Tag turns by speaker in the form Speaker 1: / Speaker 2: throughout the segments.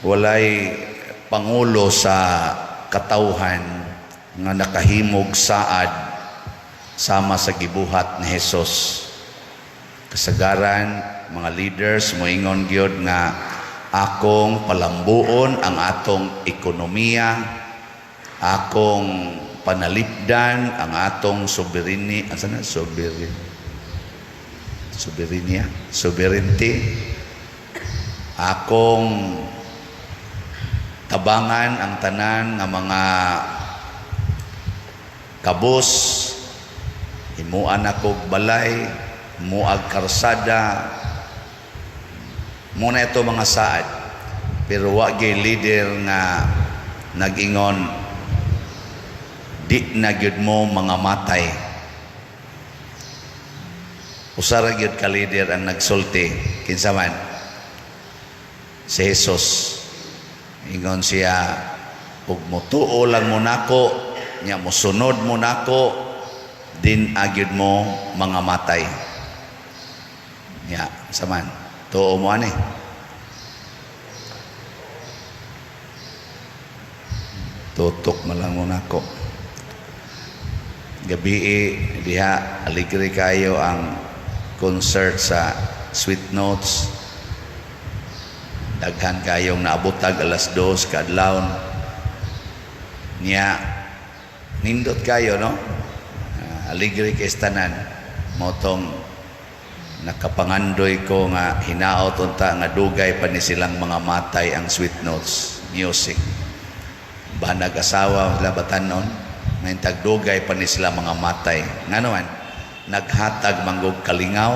Speaker 1: walay pangulo sa katawhan nga nakahimog saad sama sa gibuhat ni Hesus. Kasagaran, mga leaders, moingon gyud nga akong palambuon ang atong ekonomiya, akong panalipdan ang atong sovereignty, sovereignty, akong tabangan ang tanan nga mga kabus, himuan ako balay, muag karsada, muna ito mga saad. Pero wag leader nga nag-ingon di na gyud mo mga matay. Usara gyud ka leader ang nagsulti kinsa man si Jesus. Ingon siya, ug mutuo lang mo nako, nya mosunod mo nako, din agyud mo mga matay. Ya, saman. Tuo mo ani. Tutok malang mo nako. Gabi diha aligre kayo ang concert sa Sweet Notes. Daghan kayong naabutag alas 2 kadlawon. Nya nindot kayo no. Aligre kay tanan motong nakapangandoy ko nga hinaot unta nga dugay pa ni silang mga matay ang Sweet Notes music. Banag asawa labatanon may tagdugay pa ni sila mga matay. Ngano man naghatag manggog kalingaw,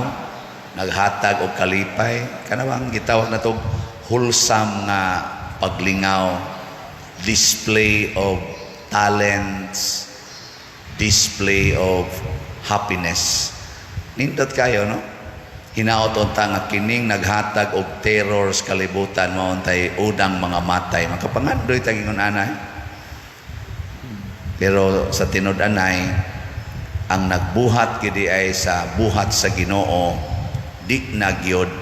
Speaker 1: naghatag og kalipay, kanawang gitawag na tog wholesome nga paglingaw, display of talents, display of happiness. Nindot kayo no? Hinaot unta nga kining naghatag og terror sa kalibutan mauntay udang mga matay makapangandoy tagingon anay. Pero sa tinud-anay ang nagbuhat gidi ay sa buhat sa Ginoo di na gyud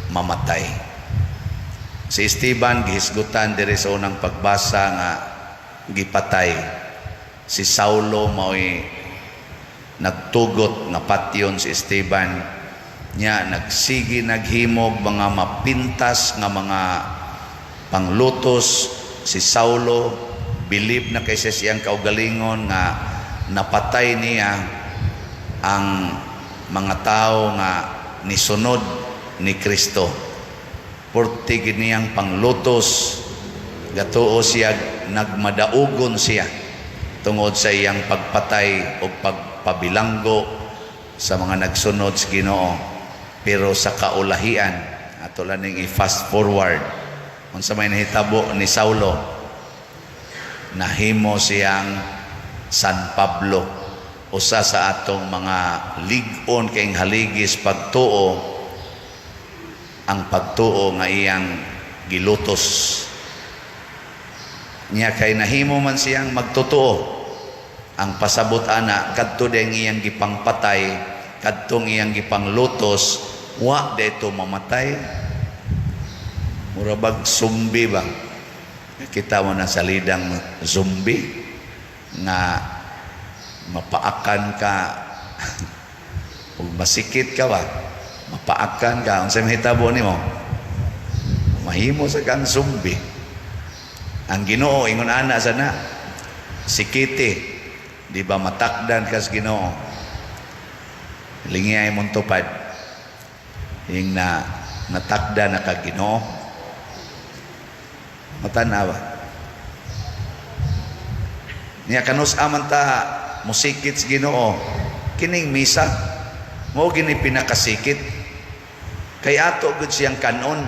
Speaker 1: mamatay. Si Esteban gihisgutan diri sa unang pagbasa nga gipatay. Si Saulo mao'y nagtugot nga patyon si Esteban. Nya nagsigi naghimog mga mapintas nga mga panglutos. Si Saulo believe na kay siyang kaugalingon nga napatay niya ang mga tao nga nisunod ni Kristo. Porti niyang panglutos, gatuo siya, nagmadaugon siya tungod sa iyang pagpatay o pagpabilanggo sa mga nagsunod sa Ginoo. Pero sa kaulahian, ato lang ning i-fast forward, kung sa may nahitabo ni Saulo, nahimo siyang San Pablo, usa sa atong mga lig-on kayong haligis pagtuo, ang pagtuo nga iyang gilutos niya kay nahimo man siyang magtutuo. Ang pasabot ana kadto deng iyang gipangpatay, kadtong iyang gipanglutos, wa dayto mamatay. Murabag zombie ba? Kita mo na sa lidang zombie nga mapaakan ka ug masikit ka ba? Mapaakan ka, unsay mahitabo nimo? Mahimo sa kang zombie. Ang Ginoo ingon ana sana sikiti, di ba matakdan kas Ginoo? Lingiyay mong tupad yung natakda na ka Ginoo. Matanawa niya kanus aman ta musikit sa Ginoo kining misa mo gini pinakasikit kay ato gud siyang kanon.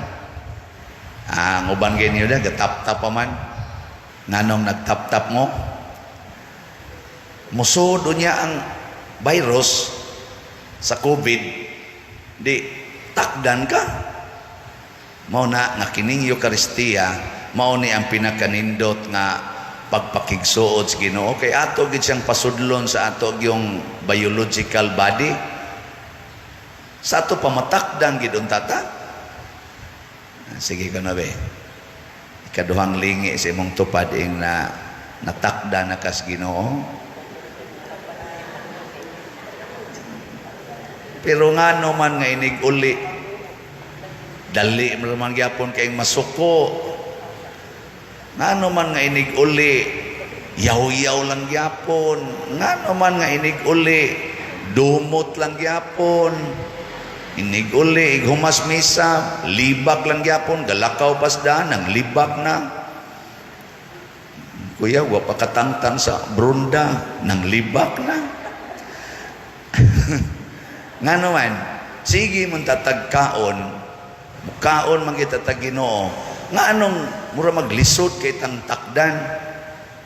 Speaker 1: Ang uban ganyo da gatap-tap pa man nganong nagtap-tap mo musudo niya ang virus sa COVID di takdan ka. Mao na nga kining Eucharistia mao ni ang pinakanindot nga pagpakigsuod sa Ginoo kay ato gid siyang pasudlon sa ato yung biological body. Sa ato pamatakdan gid untata. Sige ka na be. ikaduhang lingi sa imong tupad ing na natakda na kas Ginoo. Pero nga naman nga inig uli, dali naman gyapon kayong masuko. Nga naman nga inig uli, yaw-yaw lang gyapon. Nga naman nga inig uli, dumot lang gyapon. Inig uli, ighumas misa, libak lang gyapon, galakaw pasdaan, ang libak na. Kuya, wa pa katangtang sa brunda, nang libak na. Nga naman, sige mong tatagkaon, mukaon man kita tag-Ginoo, nga anong mura maglisod kay tang takdan,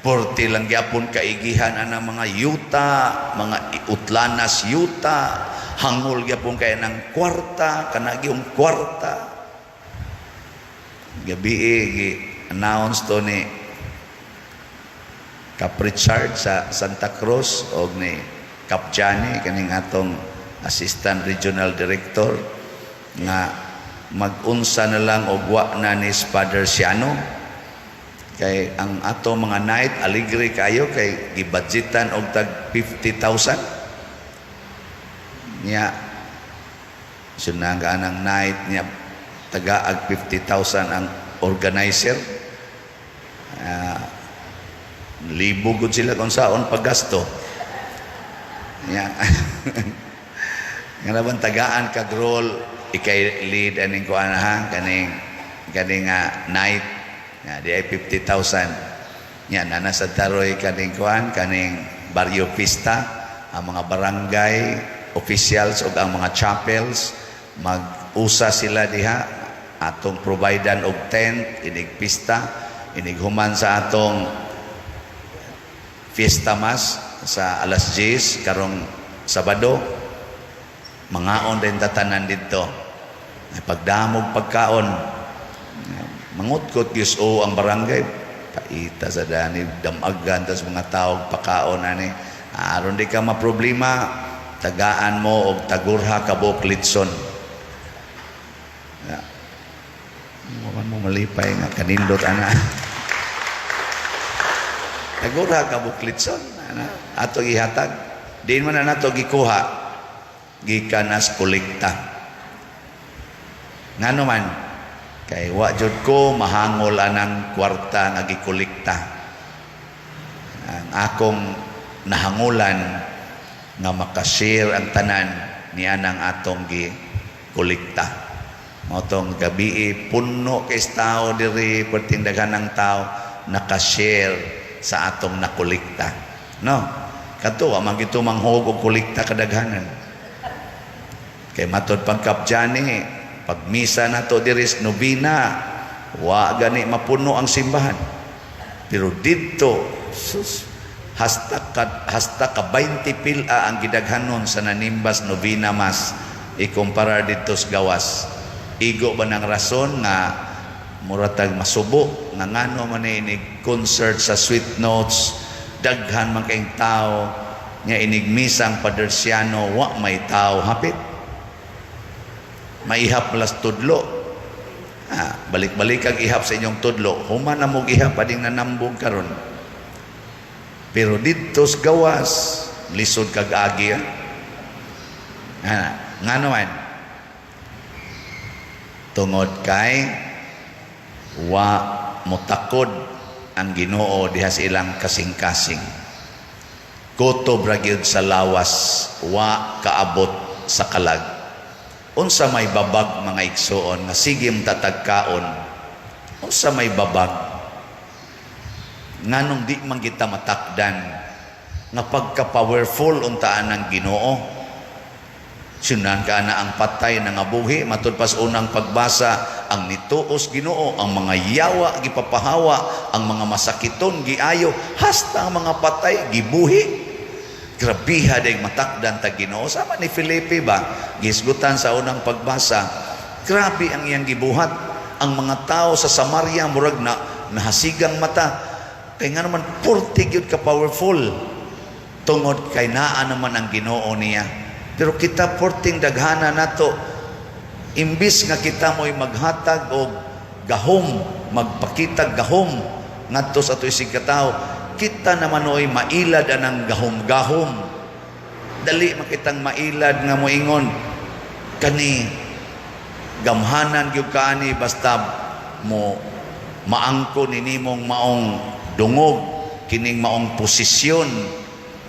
Speaker 1: porti lang gyapon kaigihan anang mga yuta, mga utlanas yuta, hangol gyapon kay ng kwarta, kanagi yung kwarta. Gabi gi-announce to ni Cap Richard sa Santa Cruz o ni Cap Johnny, kaning atong Assistant Regional Director, nga mag-unsa na lang og wa na ni Father Siano. Kay ang ato mga night, aligre kayo, kay gibudgetan og tag 50,000. Niya, sunang ang night niya, tagaag 50,000 ang organizer. Libo gud sila kung saon paggasto. Niya. Nga naman tagaan kag role, ikay lead aning kuan ha, kaning night, di ay 50,000. Yan, nana sa taroy kaning kuan, kaning Barrio Pista, ang mga barangay officials o ang mga chapels, mag-usa sila diha, atong providan og tent, inig pista, inig human sa atong fiesta mas, sa alas 10, karong Sabado, mangaon din tatanan dito. Pagdamog pagkaon, mangutkot Giso ang barangay, paita sa dani, damagan, tas mga tao pagkaon ani. Aron di ka maproblema, tagaan mo og tagurha kabuk litson. Mukan mo malipay nga kanindot ana. Tagurha kabuk litson ana, ato gihatag. Diin man na nato gikuha gikan as kolekta. Ngano man kay wa jud ko mahangol anang kwarta nga gikolekta. Ang akong nahangulan nga makashare ang tanan niya ng atong gikolekta. Motong gabi puno kay tao diri, perting daghanang tao nakashare sa atong nakolekta. No? Kato amang gito manghog og kolekta kadaghanan. Kay matod pang Cap Johnny, pag misa na to diris novena, wa gani mapuno ang simbahan. Pero dito, hasta ka 20 pila ang gidaghanon sa nanimbas novena mas, ikumparar dito sa gawas. Igo ba ng rason nga muratag masubo, nga ngano man inig concert sa Sweet Notes, daghan man kayong tao, nga inigmisang Padre Siano, wa may tao hapit. Maihap plus tudlo. Balik-balik kag ihap sa inyong tudlo. Human na mo ihap, pading nanambog karon. Pero dito sa gawas, lisod kag agi. Nga naman, tungod kay wa mutakod ang Ginoo diha sa ilang kasing-kasing. Kutob ra gyud sa lawas, wa kaabot sa kalag. Unsa may babag mga igsoon nga sige tatagkaon, unsa may babag nganong di man kita matakdan nga pagka-powerful untaan ng Ginoo. Sunan ka na ang patay na nga buhi, matud pas unang pagbasa, ang nituos Ginoo, ang mga yawa gipapahawa, ang mga masakiton giayo, hasta ang mga patay gibuhi. Grabiha ding matakdan ta Ginoo. Sama ni Felipe ba, gisgutan sa unang pagbasa, grabe ang iyang gibuhat. Ang mga tao sa Samaria murag na nahasigang mata. Kay nga naman 40 gyud ka powerful. Tungod kay naa naman ang Ginoo niya. Pero kita 40 daghana nato. Imbis nga kita mo'y maghatag og gahom, magpakita gahom ngadto sa atoy sigkatawo. Kita naman oy mailad anang gahom-gahom. Dali makitang mailad nga moingon kani gamhanan gyud kaani basta mo maangko ninimong maong dungog kining maong posisyon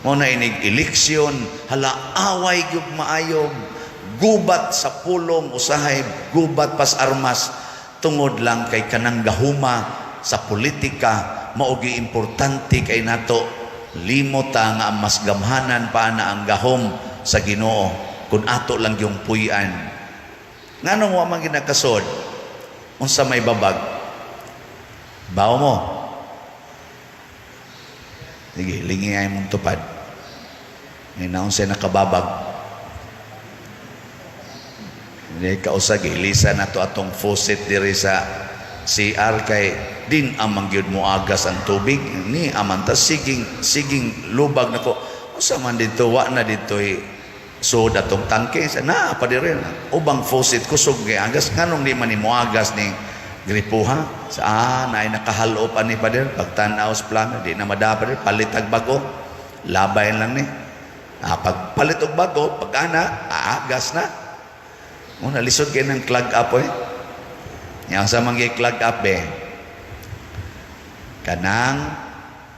Speaker 1: mo na inig eleksyon hala away gyud maayog gubat sa pulong usahay gubat pas armas tungod lang kay kanang gahuma sa politika maogi importante kay nato limota nga mas gamhanan pa na ang gahom sa Ginoo kun ato lang yung puy-an. Nganong wa man ginakasod unsa may babag bawo mo sige lingi ay mong tupad may naon siya nakababag hindi kausag ilisa na to atong faucet diri sa CR kay din amang gyud mo agas ang tubig ni amanta siging lubag nako usa man dito wa na dito soda tong tangke na pa diri ubang faucet kusog kay agas nganong di man mo agas ni gripuha sa naay nakahalo pa ni pader pagtan-aw sa plano di na madapat palit ag bago labay lang ni pag palit og bago pag ana aagas na mo nalisod kay nang clog up yang sa mangi clog up kanang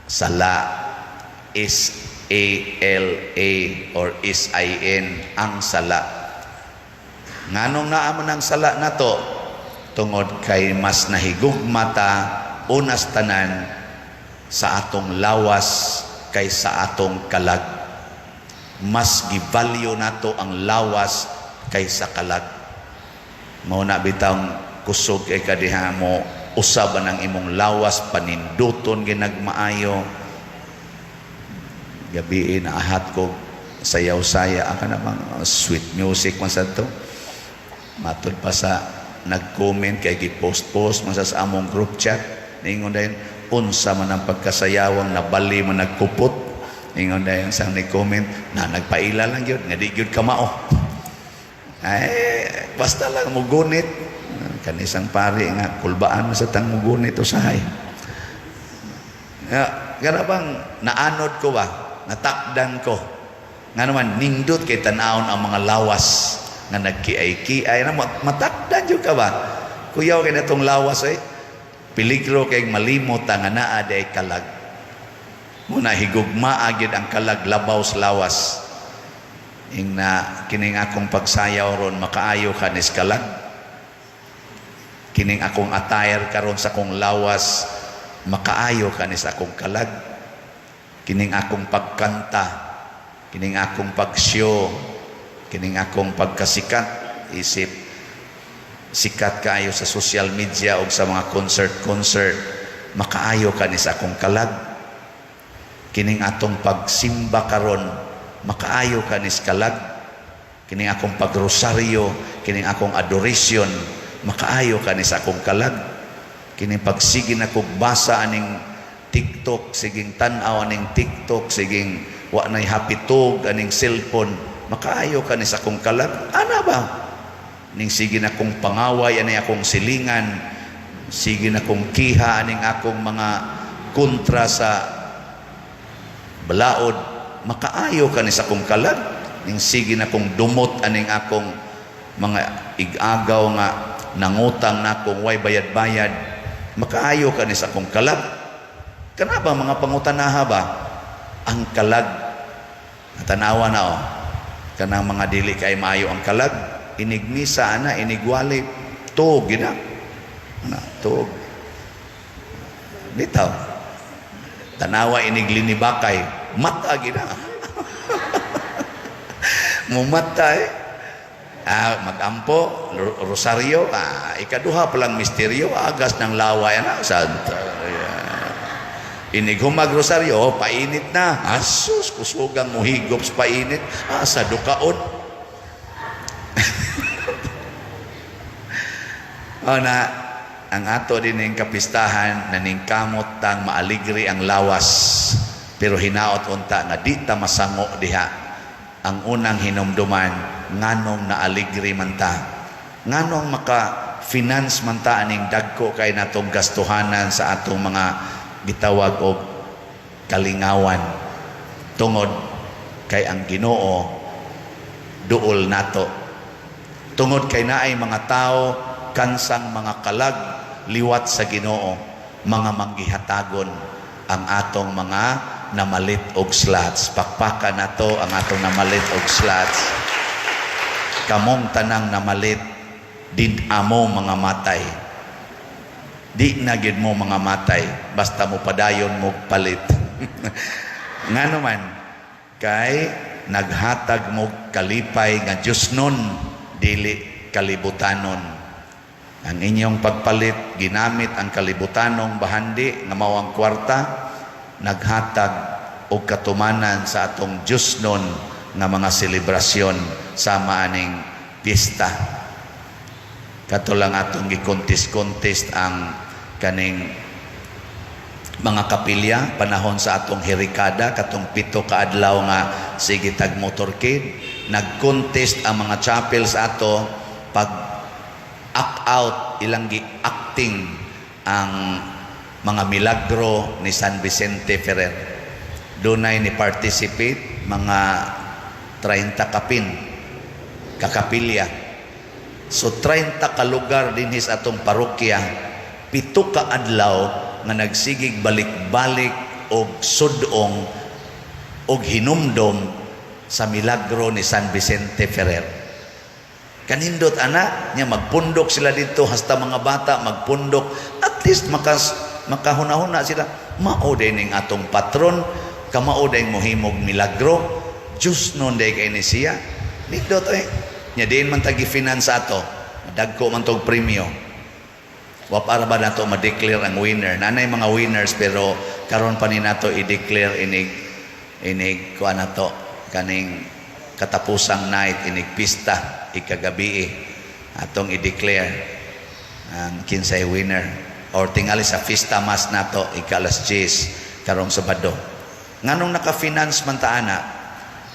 Speaker 1: sala S-A-L-A or S-I-N ang sala nganong naamon ang sala nato tungod kay mas nahigugmata unas tanan sa atong lawas kaysa atong kalag mas givalyo nato ang lawas kaysa kalag mao na bitang kusog kay kadiha mo usab ang imong lawas paninduton ginagmaayo gabi na ahat ko sayaw-saya aka namang sweet music man sa to matud pa sa nag-comment kay gi-post man sa among group chat ningon dayon unsa man ang pagkasayawang nabali man nagkupot ningon dayon sang ni-comment na nagpaila lang gyud nga di gyud kamao ay basta lang mo gunit kanisang pari nga kulbaan mo sa tang mugunit usahay gana bang naanod ko ba natakdan ko nga naman nindot kay tanawon ang mga lawas nga nagkiay-kiay na matakdan jud ka ba kuyaw kay natong lawas peligro kay malimot nga naa day kalag muna higugma agid ang kalag labaw sa lawas ing na kining akong pagsayaw ron makaayo kanis kalag kining akong attire karon sa akong lawas makaayo kanis akong kalag kining akong pagkanta kining akong pagshow kining akong pagkasikat isip sikat kaayo sa social media o sa mga concert makaayo kanis akong kalag kining atong pagsimba karon makaayo kanis kalag kining akong pagrosaryo kining akong adoration makaayo kanis akong kalag kining pagsige na kog basa aning TikTok siging tan-aw aning TikTok siging wa nay hapitog aning cellphone makaayo kanis akong kalag ana ba ning sige na kong pangaway ani akong silingan sige na kong kiha aning akong mga kontra sa balaod makaayo kanis akong kalag ning sige na kong dumot aning akong mga igagaw nga nangutang na akong way bayad-bayad makaayo kanis akong kalag kana ba mga pangutanaha ba ang kalag tanawa na kanang mga dili kay maayo ang kalag inigmisa ana inigwali tug gina na tug bitaw tanawa iniglinibakay mata gina mumatay magampo rosaryo ikaduha pa lang misteryo agas ng laway na santa inig humag rosaryo painit na asus kusugang muhigop sa painit sa dukaon na ang ato din ng kapistahan na ning kamot tang maaligri ang lawas pero hinaot unta nga di ta masango diha ang unang hinumduman nganong naaligri man ta nganong maka finance man ta aning dagko kay natong gastuhanan sa atong mga gitawag og kalingawan tungod kay ang Ginoo duol nato, tungod kay naay mga tao kansang mga kalag liwat sa Ginoo, mga manggihatagon ang atong mga namalit og slots. Pakpakan nato ang atong namalit og slots. Kamong tanang namalit did amo mga matay, di na gid mo mga matay basta mo padayon mo palit. Ngano man kay naghatag mo kalipay nga Dios nun, dili kalibutanon. Ang inyong pagpalit ginamit ang kalibutanong bahandi nga mao ang kwarta, naghatag og katumanan sa atong Dios nun nga mga selebrasyon sama aning pista. Katulang atong gi-contest ang kaning mga kapilya panahon sa atong Herikada, katong 7 ka adlaw nga sige tag motorcade, nag-contest ang mga chapels ato pag act out, ilang gi-acting ang mga milagro ni San Vicente Ferrer. Dunay ni participate mga 30 kapin kakapilya. So 30 ka lugar din sa atong parokya, 7 ka adlaw nga nagsigig balik-balik og sudong og hinumdom sa milagro ni San Vicente Ferrer. Kanindot ana nya magpundok sila dito, hasta mga bata magpundok, at least makahuna-huna sila. Mao din ning atong patron, kamao din mohimog milagro, Diyos nun day kay ni siya. Nindot nya din man tagi finance ato, dagko man tog premyo. Wa para ba nato ma-declare ang winner? Nanay mga winners pero karon pa ni nato i-declare inig kuan nato kaning katapusang night, inig pista ikagabi atong i-declare ang kinsay winner or tingali sa Fiesta Mas nato ikalas 10 karong Sabado. Nganong naka-finance man ta ana?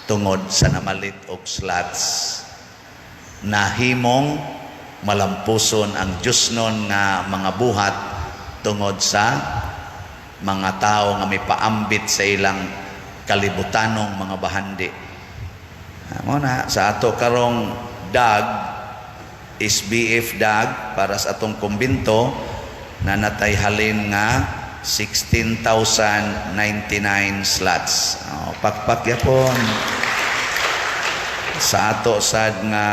Speaker 1: Tungod sa namalit og slots, nahimong malampuson ang Diyos nun nga mga buhat tungod sa mga tao nga may paambit sa ilang kalibutanong mga bahandi. Muna sa ato karong dag, SBF dag para sa atong kumbinto na natay halin nga 16,099 slots. Pakpak yapon. Sa ato sad nga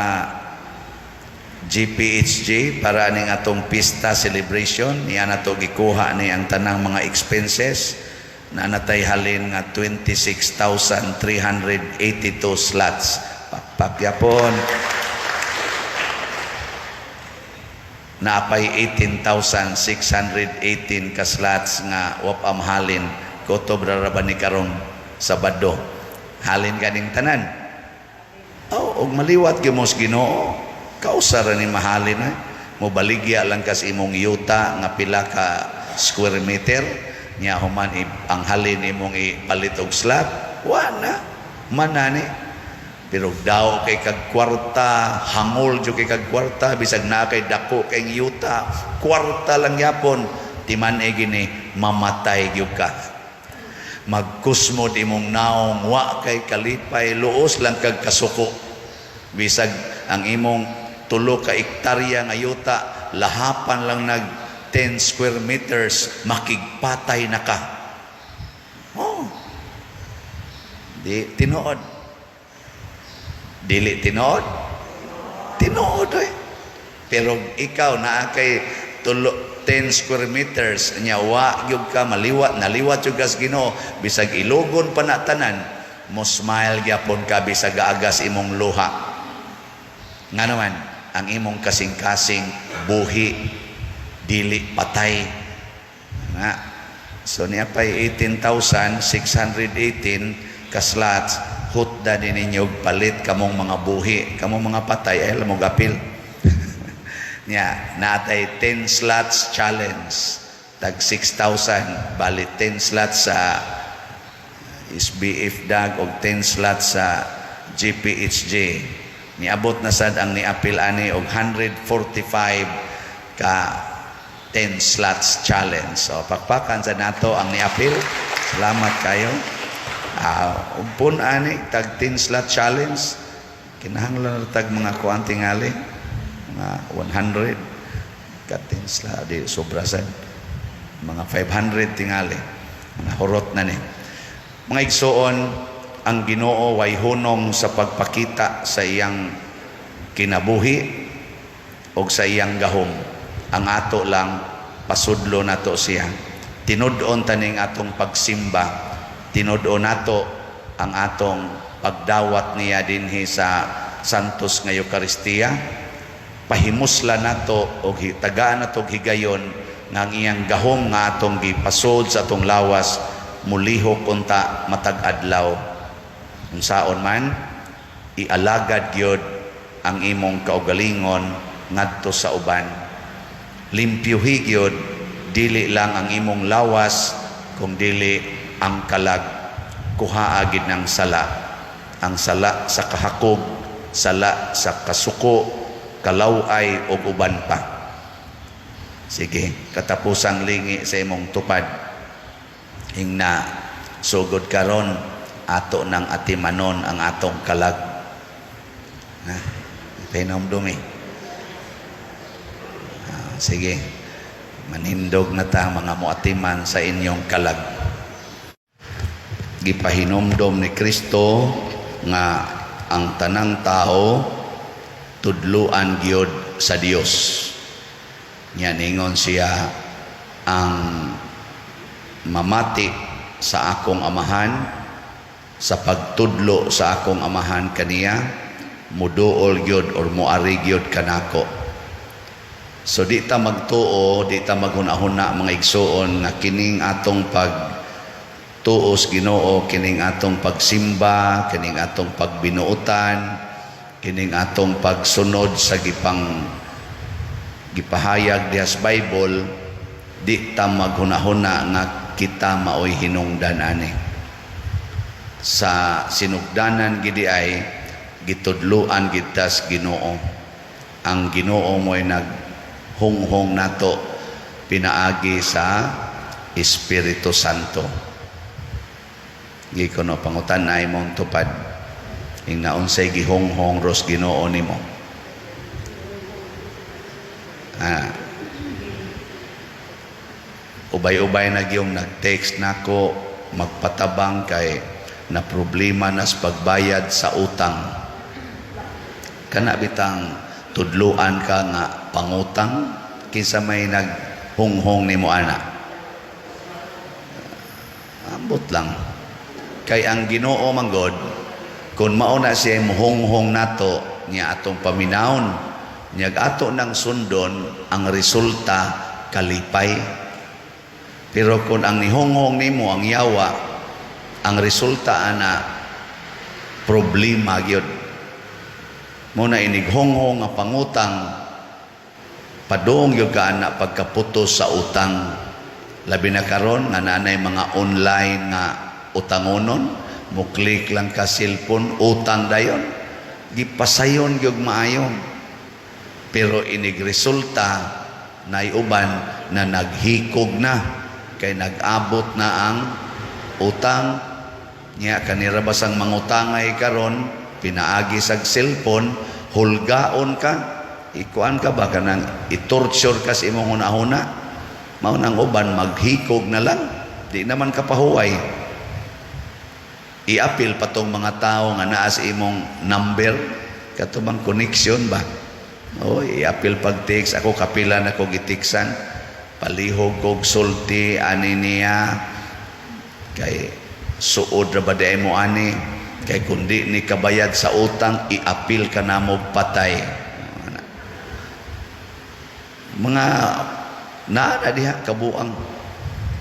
Speaker 1: GPHJ para ning atong pista celebration, niya nato gikuha ni ang tanang mga expenses na natay halin nga 26,382 slots. Pakpak yapon. Naapay 18,618 ka slots nga wapam halin kotobra ra ba ni karong Sabado. Halin kaning tanan. Og maliwat gimos Ginoo. Kausara ni mahalin mo baligya lang kas imong yuta nga pila ka square meter nya human ang halin imong ipalit og slot wala manani. Pero daw kay kag kwarta, hangol jud kay kag kwarta, bisag na kay dako kay yuta, kwarta lang yapon, timan gini mamatay gyud ka. Magkusmod imong naong wa kay kalipay, luos lang kag kasuko. Bisag ang imong 3 ka ektarya nga yuta, lahapan lang nag 10 square meters, makigpatay na ka. Di tinuod. Dili tinuod. Tinuod Pero ikaw na kay 10 square meters nya wa gyud ka maliwat, naliwat jud gas Ginoo, bisag ilugon pa na tanan, mo smile gyapon ka bisag agas imong luha. Nga naman ang imong kasing-kasing buhi, dili patay nga. So niya pa'y 18,618 ka slots, hutda din ninyo palit kamong mga buhi, kamong mga patay ay alam mo gapil. Nya natay 10 slots challenge, tag 6,000, bali 10 slots sa SBF dag og 10 slots sa GPHJ. Niabot na sad ang niapil ani og 145 ka 10 slots challenge. So pakpakan sa nato ang niapil. Salamat kayo. Umpun ani tag 10 slot challenge. Kinahanglan tag mga kuan tingali, mga 100 ka 10 slot di sobra sad. Mga 500 tingali. Mga hurot na ni. Mga igsoon, ang Ginoo way hunong sa pagpakita sa iyang kinabuhi o sa iyang gahom. Ang ato lang pasudlo nato siya. Tinud-on taning atong pagsimba, tinud-on nato ang atong pagdawat niya dinhi sa Santos nga Eucharistia. Pahimusla nato o tagaan nato higayon nga ang iyang gahom nga atong gipasod sa atong lawas mulihok unta matag adlaw. Unsaon man ialagad gyud ang imong kaugalingon ngadto sa uban. Limpyuhi gyud dili lang ang imong lawas kung dili ang kalag. Kuhaa gid ng sala. Ang sala sa kahakog, sala sa kasuko, kalaway ug uban pa. Sige, katapusang lingi sa imong tupad. Hingna sugod karon ato nang atimanon ang atong kalag. Ha? Pinomdumi. Sige. Manindog na ta mga muatiman sa inyong kalag. Gipahinomdom ni Kristo nga ang tanang tao tudluan gyud sa Dios. Nya ningon siya ang mamati sa akong amahan, sa pagtudlo sa akong amahan kaniya, muduol gyud or muari gyud kanako. So di ta magtuo, di ta maghunahuna mga igsoon nga kining atong pagtuos Ginoo, kining atong pagsimba, kining atong pagbinuotan, kining atong pagsunod sa gipahayag diha sa Bible, di ta maghunahuna nga kita maoy hinungdan ani. Sa sinugdanan gidi ay gitudluan kita sa Ginoo. Ang Ginoo mo'y naghunghong nato pinaagi sa Espiritu Santo. Gikono pangutan ay mong tupad. Ing naunsay gihonghong ros Ginoo nimo. Ubay-ubay na gyung nag-text nako magpatabang kay na problema nas pagbayad sa utang. Kana bitang tudluan ka nga pangutang kinsa may naghunghong nimo ana. Ambot lang. Kay ang Ginoo manggod kun mao na siya muhunghong nato niya atong paminawon, niya ato nang sundon ang resulta kalipay. Pero kung ang nihonghong nimo ang yawa, ang resulta ana problema gyud. Muna inighonghong nga pangutang padung gyud ka ana pagkaputos sa utang. Labi na karon nga nanay mga online nga utangonon, mo click lang ka cellphone utang dayon. Gipasayon gyud maayon. Pero inig resulta nay uban na naghikog na. Kay nag-abot na ang utang niya kanira basang mangutangay karon pinaagi sa cellphone hulgaon ka ikuan ka ba kanang itorture ka sa imong hunahuna mao nang uban maghikog na lang di naman kapahuway iapil pa tong mga tao nga naa sa imong number katubang connection ba iapil pag text ako kapila na ko gitiksan palihog kog sulti ani niya kay suod ra ba di mo ani kay kundi ni kabayad sa utang iapil ka na mo patay mga naa diha kabuang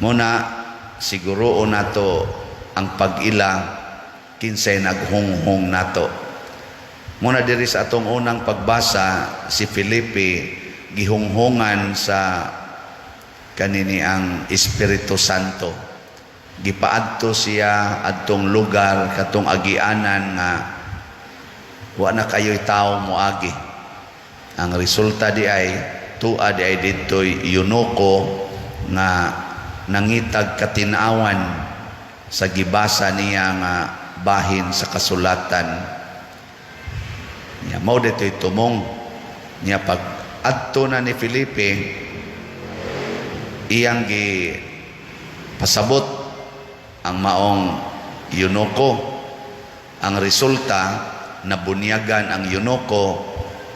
Speaker 1: muna siguro nato ang pag-ila kinsay naghunghong nato muna diri sa atong unang pagbasa si Felipe gihunghongan sa kanini ang Espiritu Santo. Gipaadto siya adtong lugar katong agianan nga wa na kayo'y tao moagi. Ang resulta di ay tuad ay dito'y yunoko nga nangitag katinawan sa gibasa niya nga bahin sa kasulatan. Niya mao dito'y tumong niya pag adto na ni Felipe iyang gi pasabot ang maong yunoko. Ang resulta, nabunyagan ang yunoko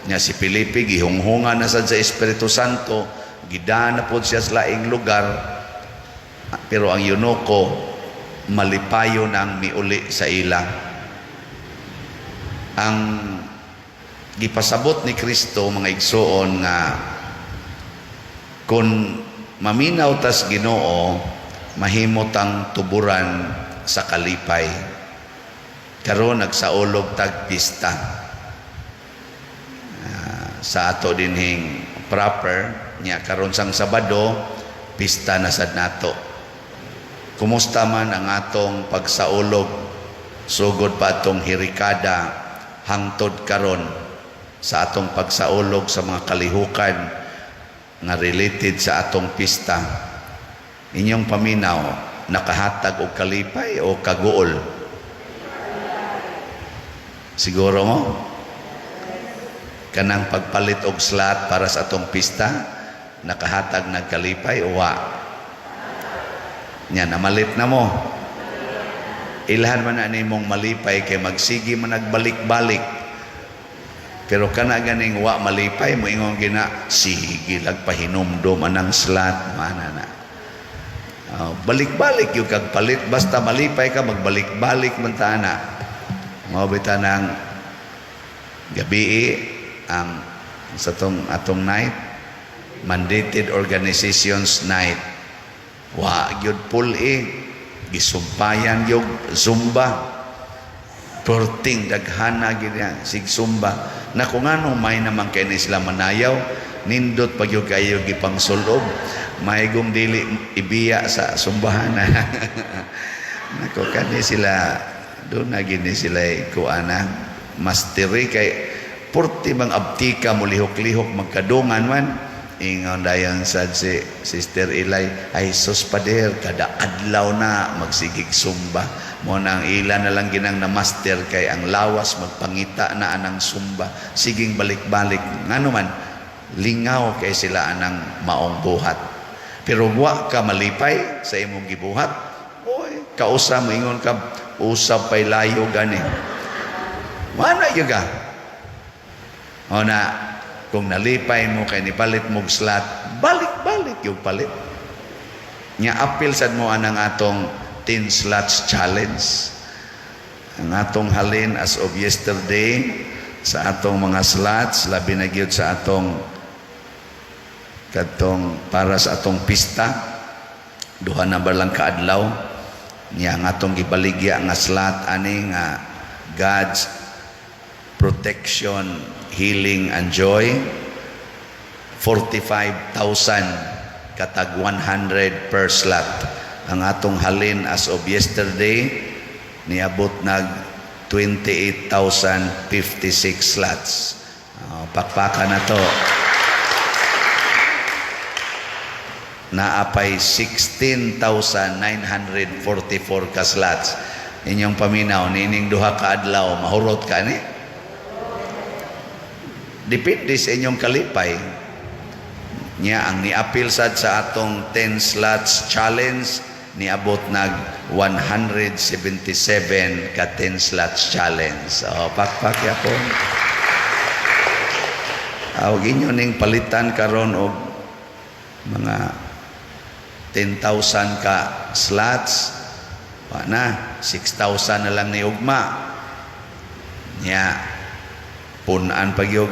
Speaker 1: niya si Felipe, gihunghungan na sad sa Espiritu Santo, gidaan na po siya sa laing lugar, pero ang yunoko malipayo nang miuli sa ila. Ang gipasabot ni Kristo, mga igsoon, nga kung maminaw tas Ginoo, mahimot ang tuburan sa kalipay. Karon nagsaulog tag pista sa ato dinhing proper niya karon sang Sabado, pista na sad nato. Kumusta man ang atong pagsaulog sugod pa atong hirikada hangtod karon sa atong pagsaulog sa mga kalihukan nga related sa atong pista? Inyong paminaw, nakahatag og kalipay o kaguol? Siguro mo? Kanang pagpalit og slot para sa atong pista, nakahatag nagkalipay o wa? Nya, namalit na mo. Ilhan man na nimong malipay kay magsigi man nagbalik-balik. Pero kana ganing wa malipay mo ingon gina, sige lagpahinumdom anang slot mana na. Balik-balik yung kagpalit, basta malipay ka magbalik-balik man ta na. Mabita ng gabi ang sa atong night, mandated organizations night. Wa gyud gisumpayan yung zumba, perting daghana gina sig zumba. Na kung ano may naman kay sila manayaw, nindot pag yung kayo gipang sulob, maigong dili ibiya sa sumbahan. Nako kani sila doon na gini sila kuana masteri kay purti bang abtika mo lihok-lihok magkadungan man. Ingon dayon sad si Sister Ilay, ay sus pader kada adlaw na magsigig sumba mo nang ila na lang ginang na master kay ang lawas magpangita na anang sumba siging balik-balik ngano man lingaw kay sila anang maong buhat. Pero wa ka malipay sa imong gibuhat, oy kausa mo ingon ka usap pay layo gani. Mana yuga? O na, kung nalipay mo kay nipalit mong slot, balik-balik yung palit. Nya apil sad mo anang atong 10 slots challenge. Ang atong halin as of yesterday sa atong mga slots, labi na gyud sa atong katong para sa atong pista. Duha na ba lang kaadlaw? Niya nga atong gibaligya nga slot ani nga God's protection, healing and joy, 45,000 katag 100 per slot. Ang atong halin as of yesterday niabot nag 28,056 slots. Pakpaka na to. Naapay 16,944 ka slots. Inyong paminaw, nining duha ka adlaw, mahurot ka ni? Depende sa inyong kalipay. Nya, ang niapil sad sa atong 10 slots challenge, niabot nag 177 ka 10 slots challenge. So, pakpak yapon. Awag inyo ning palitan karon og mga 10,000 ka slots, na 6,000 na lang ni ugma nya punan pag yung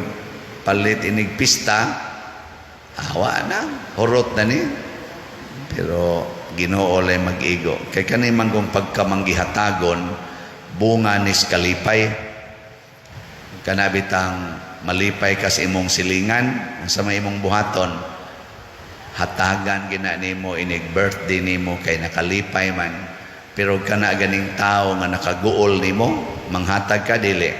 Speaker 1: palit inig pista, awa na hurot na ni. Pero Ginoo lay mag-igo kay kanay man kung pagkamanggihatagon bunga nis kalipay kanabitang malipay ka sa imong silingan sa may imong buhaton, hatagan gina nimo inig birthday nimo kay nakalipay man. Pero kana ganing tao nga nakaguol nimo, manghatag ka dili.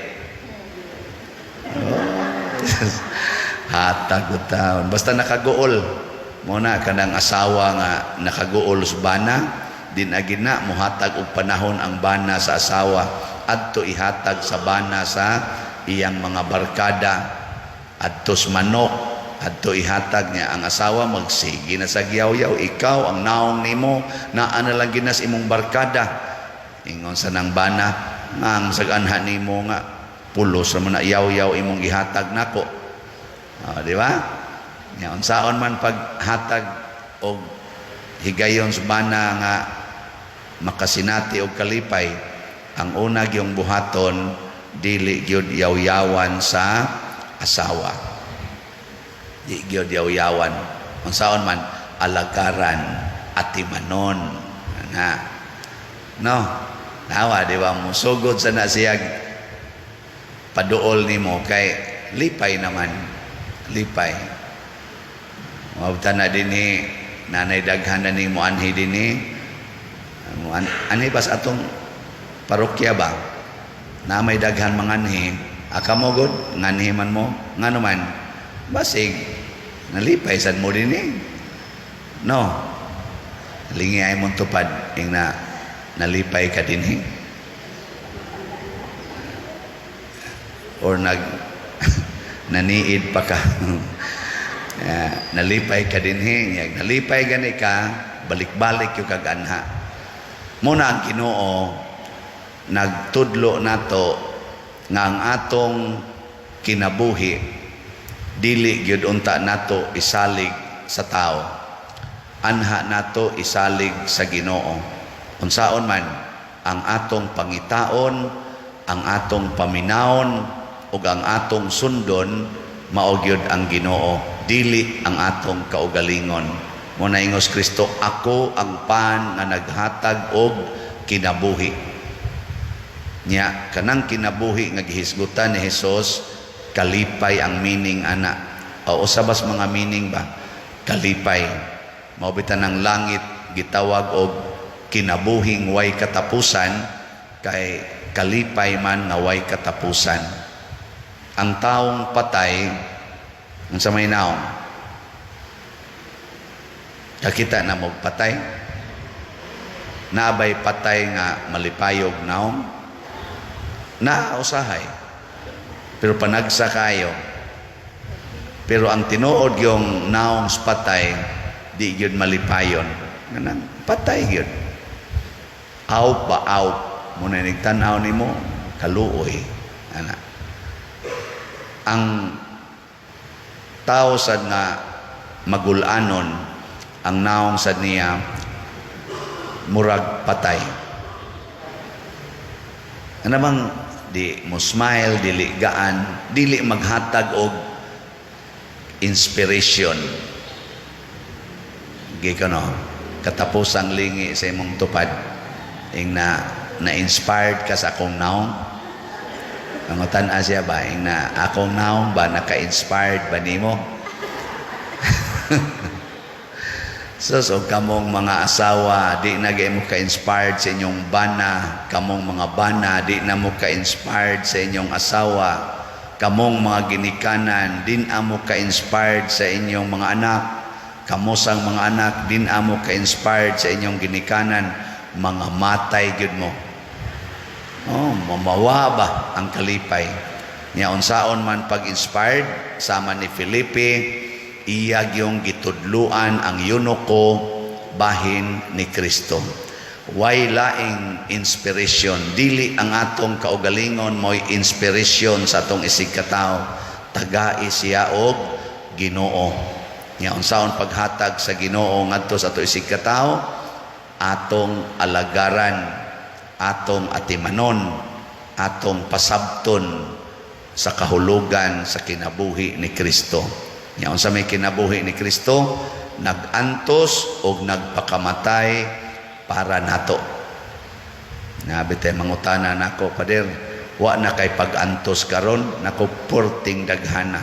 Speaker 1: Hatag utaon. Basta nakaguol. Muna kanang asawa nga nakaguol sa bana, din agina muhatag og panahon ang bana sa asawa adto ihatag sa bana sa iyang mga barkada adto sa manok adto ihatag niya ang asawa magsigi na sa giyaw-yaw ikaw ang naong nimo naa na lang ginas imong barkada ingon sa nang bana nga ang saganha nimo nga pulos ra man na yaw-yaw imong gihatag nako di ba nya unsaon man paghatag og higayon sa bana nga makasinati og kalipay ang una gyung buhaton dili gyud yaw-yawan sa asawa di gyud yaw-yawan unsaon man alagaran atimanon na no nawa di ba mo sugod sa na siya paduol nimo kay lipay naman lipay mabta na dinhi nanay daghan na nimo anhi dinhi anhi bas atong parokya ba na may daghan manganhi aka mo gud nganhi man mo ngano man basig nalipay sad mo dinhi no lingi ay mong tupad ing na nalipay ka dinhi or naniid pa ka nalipay ka dinhi nalipay gani ka balik-balik yung kaganha muna ang Ginoo nagtudlo nato nga ang atong kinabuhi dili gyud unta nato isalig sa tao anha nato isalig sa Ginoo unsaon man ang atong pangitaon ang atong paminawon ug ang atong sundon mao gyud ang Ginoo dili ang atong kaugalingon mo na ingos Kristo ako ang pan nga naghatag og kinabuhi nya kanang kinabuhi nga gihisgutan ni Hesus kalipay ang meaning ana o usabas mga meaning ba kalipay mao bitan ang langit gitawag og kinabuhing way katapusan kay kalipay man nga way katapusan ang taong patay unsa may naong kakita na mo patay nabay patay nga malipayog naong na usahay pero panagsa kayo pero ang tinuod yung naong patay di gyud malipayon ganang patay gyud aw pa aw mo na nigtan-aw nimo kaluoy ana ang tao sad nga magulanon ang naong sad niya murag patay ano bang di mo smile dili gaan dili maghatag og inspiration gikano katapusang lingi sa imong tupad ing na inspired ka sa akong naong nangutan siya ba ing na akong naong ba naka-inspired ba nimo so kamong mga asawa di na mo ka-inspired sa inyong bana kamong mga bana di na mo ka-inspired sa inyong asawa kamong mga ginikanan din amo ka-inspired sa inyong mga anak kamusang mga anak din amo ka-inspired sa inyong ginikanan mga matay gyud mo mamawa ba ang kalipay nya unsaon man pag-inspired sama ni Felipe iyag yung gitudluan ang yunoko bahin ni Kristo way laing inspiration dili ang atong kaugalingon mo'y inspiration sa atong isig katao tagai siya og Ginoo nya unsaon paghatag sa Ginoo ngadto sa atong isig katao atong alagaran atong atimanon atong pasabton sa kahulugan sa kinabuhi ni Kristo nya unsa may kinabuhi ni Kristo nagantos og nagpakamatay para nato nabitay mangutana nako pader wa na kay pag-antos karon nako porting daghana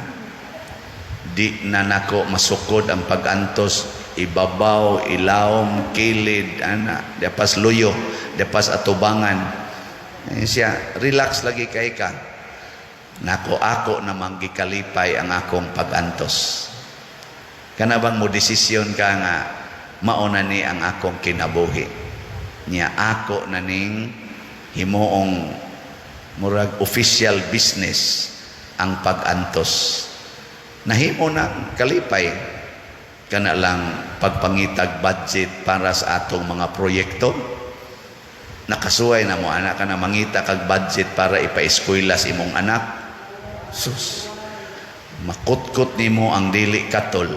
Speaker 1: di na nako masukod ang pag-antos ibabaw ilawom kilid ana depas luyo depas atubangan siya relax lagi kay ka Nako ako namang gikalipay ang akong pag-antos. Kana bang mo desisyon ka nga mauna ni ang akong kinabuhi. Niya ako na ning himuong murag official business ang pag-antos. Nahimo ng kalipay kana lang pagpangitag budget para sa atong mga proyekto. Nakasuway na mo anak ka na mangita kag budget para ipa-eskwela sa imong anak. Sus, makutkot nimo ang dili katol.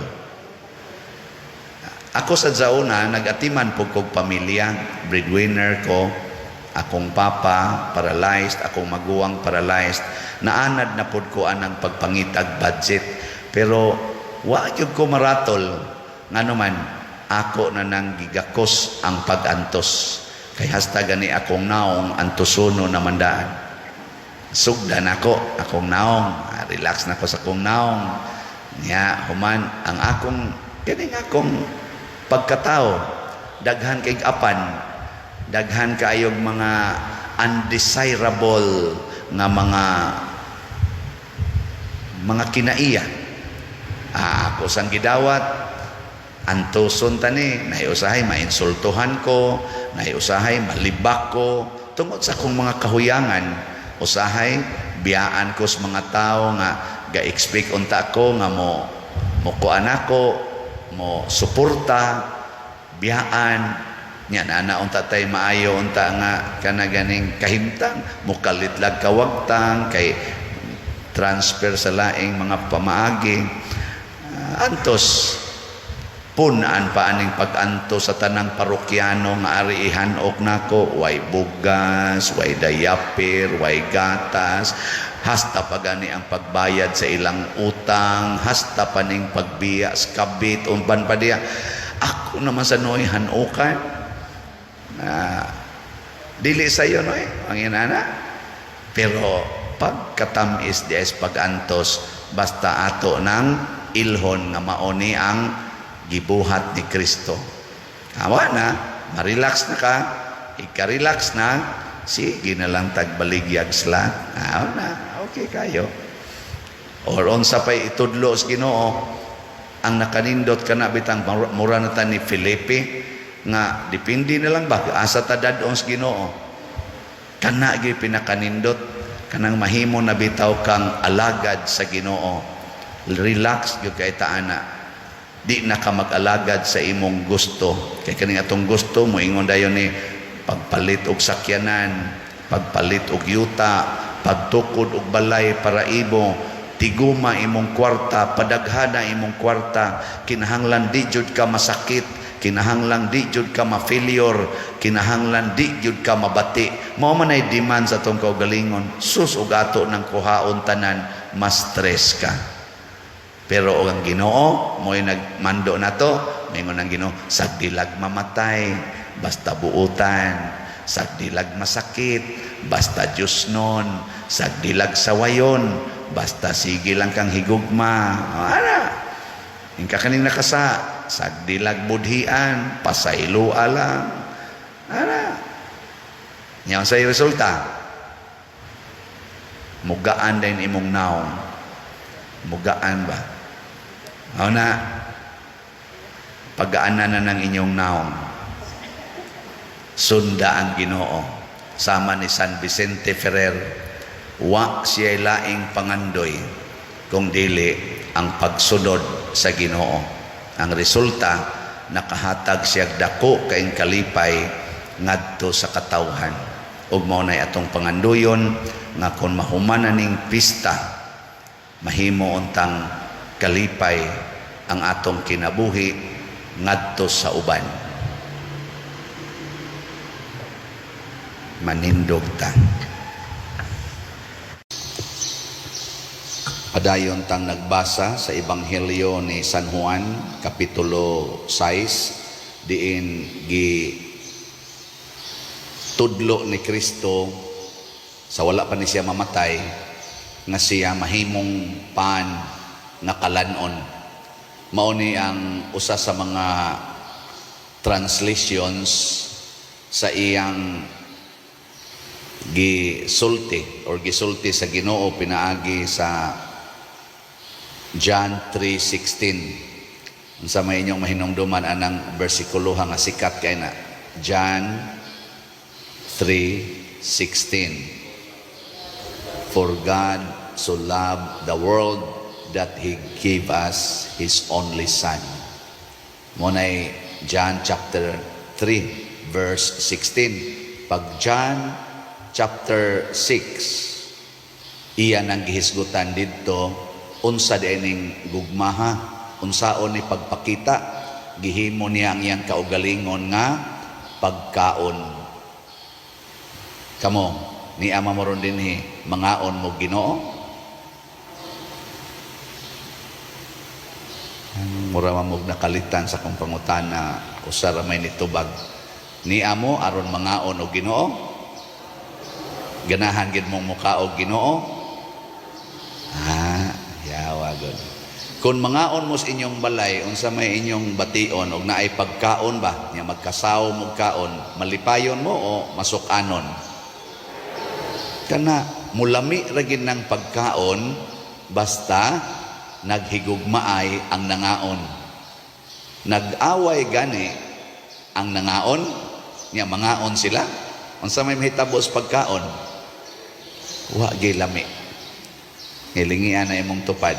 Speaker 1: Ako sa zauna, nag-atiman po kong pamilya, breadwinner ko, akong papa, paralyzed, akong maguwang paralyzed, naanad na po ko anang pagpangitag budget. Pero, wag yung ko maratol, nga naman, ako na nang gigakos ang pag-antos. Kay hasta gani akong naong antosuno na mandaan. Sugdan ako, akong naong, relax na ko sa akong naong. Niya, human, ang akong, ganing akong pagkatao, daghan kay apan, daghan kaayong mga undesirable nga mga kinaiya. Ako sang gidawat, antuson tani, naiusahay mainsultuhan ko, naiusahay malibak ko, tungod sa akong mga kahuyangan, usahay, biyaan ko sa mga tao nga ga-expect unta ko nga mo kuan ako, mo suporta, biyaan, nya na unta tay maayo unta nga kana ganing kahimtang, mo kalitlag kawagtang, kay transfer sa laing mga pamaagi. Antos, punaan pa aning pag-anto sa tanang parokyano nga ari ihanok nako, way bugas, way dayapir, way gatas, hasta pa gani ang pagbayad sa ilang utang, hasta pa ning pagbiya sa kabit, umban pa diya. Ako naman sa noy hanukan, dili sayo noy, ang inana. Pero pagkatamis dias pag-antos, basta ato ng ilhon nga mauni ang gibuhat ni Kristo. Awa na, ma-relax na ka, ika-relax na, sige na lang tagbaligyag sila. Awa na, okay kayo. Or unsa pa'y itudlo sa Ginoo, ang nakanindot ka na bitang mura na ta ni Felipe, nga dipindi na lang ba, asa ta dadon sa Ginoo. Kana gyud pinakanindot, kanang mahimo na bitaw kang alagad sa Ginoo. Relax gyud kay taana. Di na ka mag-alagad sa imong gusto. Kay kaning atong gusto mo ingon dayon ni pagpalit og sakyanan, pagpalit og yuta, pagtukod og balay para ibo, tiguma imong kwarta, padaghana imong kwarta, kinahanglan di jud ka masakit, kinahanglan di jud ka ma-failure, kinahanglan di jud ka mabati. Mao man ay demand sa atong kaugalingon. Sus og ato nang kuhaon tanan, mas stress ka. Pero ang Ginoo mo'y nagmando na to, mingon ang Ginoo, sagdilag mamatay, basta buutan, sagdilag masakit, basta Diyos nun, sagdilag sawayon, basta sige lang kang higugma. Ana, yung kakaning nakasa, sagdilag budhian, pasaylua lang. Ana, yan sa'y resulta, mugaan din imong naong. Mugaan ba? O na, pagaanan na ng inyong naong. Sunda ang Ginoo. Sama ni San Vicente Ferrer, wa siya laing pangandoy kung dili ang pagsunod sa Ginoo. Ang resulta, nakahatag siya dako kaing kalipay ngadto sa katawhan. Ug mao nay atong pangandoyon nga kung mahumanan ning pista, mahimo untang kalipay ang atong kinabuhi ngadto sa uban. Manindog ta. Padayon tang nagbasa sa Ebanghelyo ni San Juan, Kapitulo 6, diin tudlo ni Kristo sa wala pa ni siya mamatay, nga siya mahimong pan nga kalanon. Mao ni ang usa sa mga translations sa iyang gisulti sa Ginoo pinaagi sa John 3:16. Unsa may inyong mahinungduman anang bersikulo nga sikat kay na John 3:16. For God so loved the world that He gave us His only Son. Munay John chapter 3 verse 16. Pag John chapter 6, iyan ang gihisgutan didto unsa diining gugmaha, unsaon ni pagpakita, gihimo niya ang iyang kaugalingon nga pagkaon. Kamo ni ama moron dinhi mangaon mo Ginoo. Mura mamog nakalitan sa kong pangutana usara may nitubag. Ni amo aron mangaon og Ginoo. Ganahan gid mong muka og Ginoo. Yawa gud. Kung mangaon mo sa inyong balay unsa may inyong bation og naay pagkaon ba, nya magkasaw mo kaon, malipayon mo o masukanon? Kana mulami ra gid ng pagkaon basta naghigugmaay ang nangaon. Nag-away gani ang nangaon, nya mangaon sila. Unsa may mahitabo sa pagkaon? Wa gyud lami. Hilingian na imong tupad.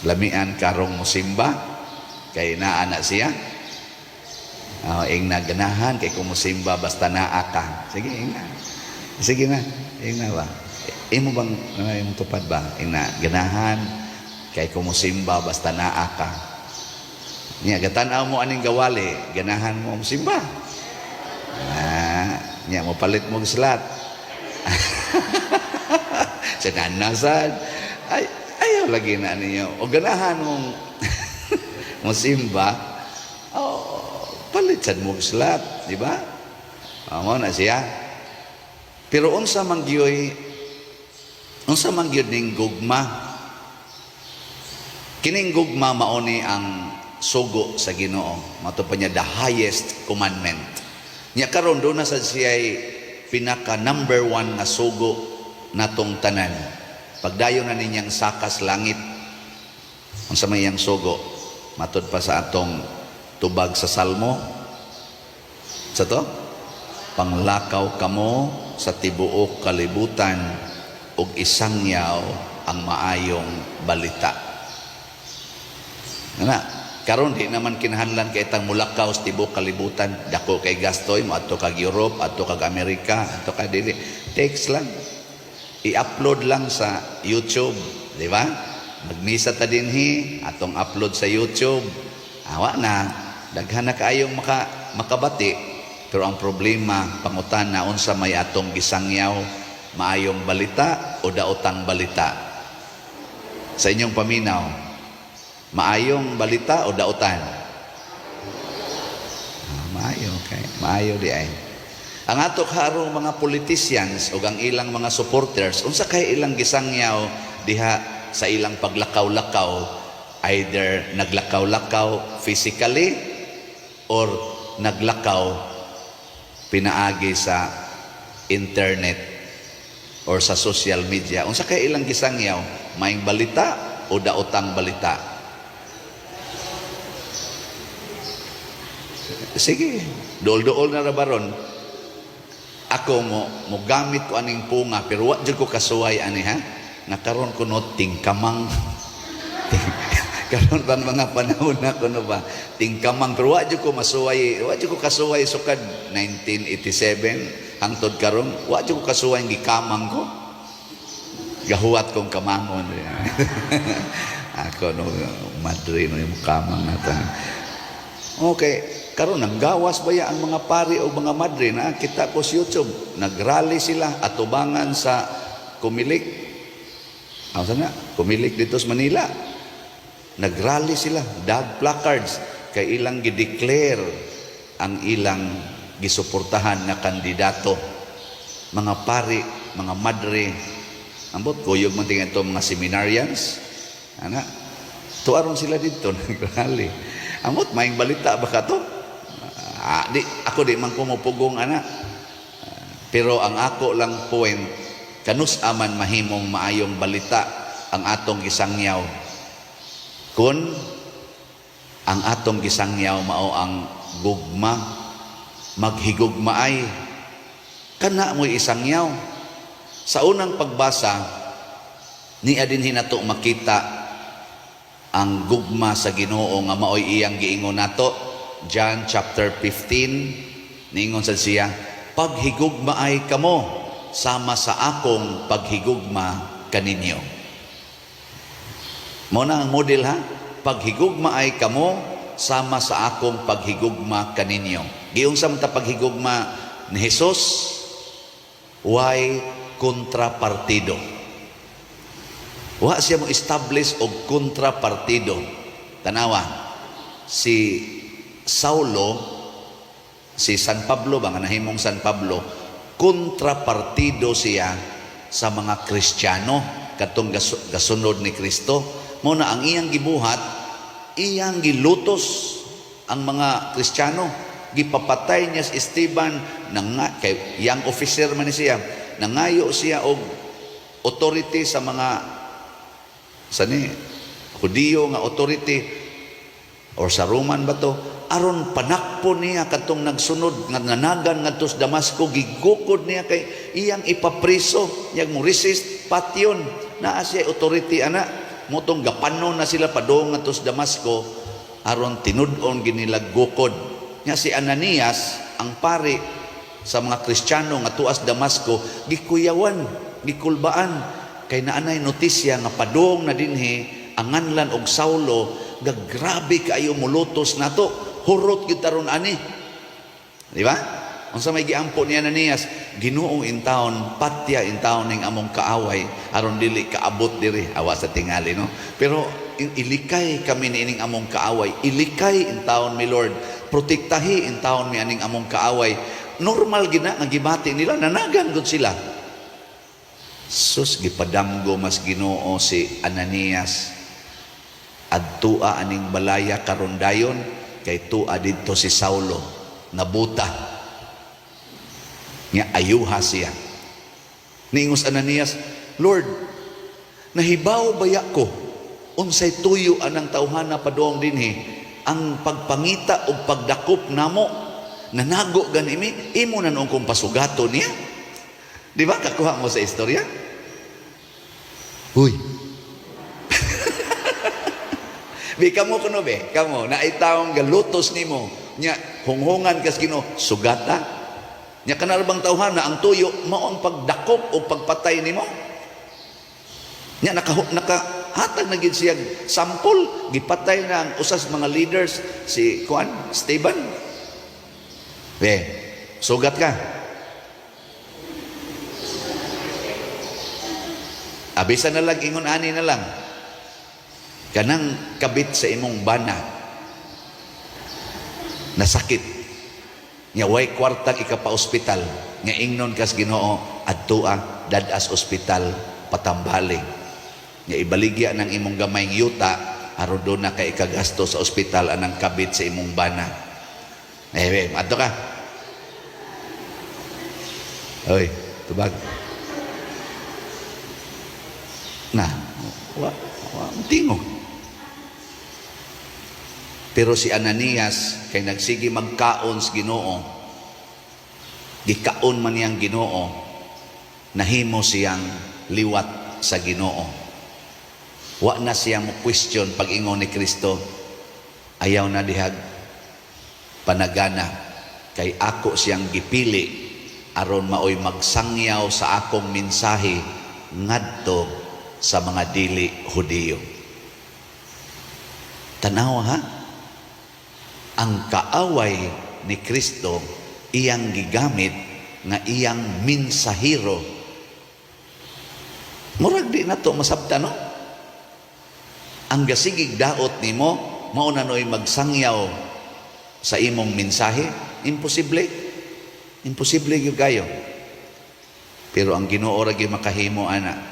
Speaker 1: Lamian karong musimba kay naa na siya. Ing naganahan kay kumusimba basta naa ka. Sige, ing na. Sige na, ing na ba? Imo bang imong tupad ba? Ing na ganahan kay kumusimba basta naa ka. Nya gatan-aw mo aning gawali, ganahan mo musimba. Nya mo palit mo slat. Sinanasan ayaw lagi na ninyo o ganahan mong musimba palitan mo slat, di ba? Mo na siya. Pero unsa man gyud ning gugma, kining gugma mao ni ang sugo sa Ginoo, mato pa niya the highest commandment. Nya karon do na sa siya pinaka number 1 nga sugo natong tanan. Pagdayon na ninyang sakas langit, unsa may yang sugo, matud pa sa atong tubag sa Salmo, sa to, panglakaw kamo sa tibuok kalibutan ug isangyaw ang maayong balita. Nga karon di naman kinahanglan kay itang mulakaw sa tibuok kalibutan, dako kay gastoy mo adto kag Europe, adto kag Amerika, adto kag dili, text lang. I-upload lang sa YouTube, di ba? Magmisa ta dinhi, atong upload sa YouTube. Awa na, daghan na kaayong makabati. Pero ang problema, pangutan na unsa may atong gisangyaw, maayong balita o daotang balita. Sa inyong paminaw, maayong balita o daotan? Maayo, okay. Maayo di ay. Ang ato karong mga politicians o ang ilang mga supporters, unsa kay ilang gisangyaw diha sa ilang paglakaw-lakaw, either naglakaw-lakaw physically or naglakaw pinaagi sa internet or sa social media. Unsa kay ilang gisangyaw, maayong balita o daotang balita? Sige, dool-dool na ra baron. Ako mo gamit ko aning punga pero wa jud ko kasuway ani ha. Nakaron ko no tingkamang. Karon bang mga panahon na kuno ba tingkamang pero wa jud ko masuway, wa jud ko kasuway sukad 1987 hangtod karon wa jud ko kasuway gikamang ko. Gahuwat kong kamangon. Ako no madre no yung kamang natan. Okay. Karon nanggawas baya ang mga pari o mga madre na kita ko sa YouTube. Nagrally sila atubangan sa Kumilik. Ano na? Kumilik dito sa Manila. Nagrally sila, dag placards kay ilang gi-declare ang ilang gisuportahan na kandidato. Mga pari, mga madre, ambot kuyog man tingin ito mga seminarians. Ana, tuaron sila dito nagrally. Ambot maing balita ba ka to? Ako di man ko mapugong ana. Pero ang ako lang point, kanus aman mahimong maayong balita ang atong gisangyaw. Kun ang atong gisangyaw mao ang gugma, maghigugma ay kana mo'y isangyaw. Sa unang pagbasa, ni adin hinato makita ang gugma sa Ginoo nga maoy iyang giingon nato. John chapter 15, niingon sa siya, paghigugma ay kamo sama sa akong paghigugma kaninyo. Mo na ang model ha, paghigugma ay kamo sama sa akong paghigugma kaninyo. Giunsa man ta paghigugma ni Hesus? Why kontrapartido? Wa siya mo establish og kontrapartido. Tanawa, si Saulo, si San Pablo, nga nahimong San Pablo, kontrapartido siya sa mga Kristiyano, katong gasunod ni Kristo. Muna ang iyang gibuhat, iyang gilutos ang mga Kristiyano. Gipapatay niya si Esteban, kay young officer man siya, nangayo siya og authority sa mga Hudiyo nga authority or sa Roman ba to, aron panakpo niya katong nagsunod nga nanagan ngadto sa Damasco, gigukod niya kay iyang ipapriso, yang mo resist patyon naa siya authority ana, motong gapanon na sila padong ngadto sa Damasco aron tinud-on ginilagukod. Nga si Ananias, ang pari sa mga Kristiyano nga tuas Damasco, gikuyawan, gikulbaan, kay naanay notisya nga padong na dinhi ang nganlan og Saulo, gagrabe kaayo mulutos nato, hurot gyud taron ani. Di ba? Unsa may giampo ni Ananias, Ginoong intawon, patya intawon ning among kaaway aron dili kaabot diri awa sa tingali, no? Pero ilikay kami niining among kaaway, ilikay intawon mi Lord, protektahi intawon mi aning among kaaway. Normal gina nga gibati nila, nanagan gud sila. Sus, gipadamgo mas Ginoo si Ananias, adtua aning balaya karon dayon, kay tua didto si Saulo nabuta nga ayuha siya. Niingos Ananias, Lord, nahibaw baya ko unsay tuyo anang tawhana padong dinhi, ang pagpangita o pagdakop namo nanago ganimi, imo na noong kung pasugato niya. Di ba? Kakuha mo sa istorya? Huy. Bi, kamo kuno be, kamo, naitawang galutos nimo, nya, hunghungan kas Ginoo, sugata. Nya kanalbang tawhana, ang tuyo, mao ang pagdakop o pagpatay nimo. Nya, nakahatag na gid siya sampol, gipatay na ang usas mga leaders, si Juan, Esteban. Be, sugat ka. Abisa na lang, ingon ani na lang. Kanang kabit sa imong bana, nasakit. Nya way kwartang ikapa-ospital. Nga ingnon kas Ginoo, adtua, dadas ospital, patambaling. Nya ibaligya ng imong gamay yuta, aron doon na kay ikagasto sa ospital anang kabit sa imong bana. Adto ka. Oy, tubag. Na, tingo. Pero si Ananias, kay nagsige magkaon sa Ginoo, gikaon man niyang Ginoo, nahimo siyang liwat sa Ginoo. Wa na siyang question pag-ingon ni Kristo, ayaw na dihag panagana, kay ako siyang gipili aron maoy magsangyaw sa akong mensahe ngadto sa mga dili Hudiyo. Tanaw ha, ang kaaway ni Kristo iyang gigamit nga iyang mensahero. Murag di na to masabta, no? Ang gasigig daot nimo mao na noy magsangyaw sa imong mensahe, imposible. Imposible gyud kayo. Pero ang Ginoo ra gyud makahimo ana.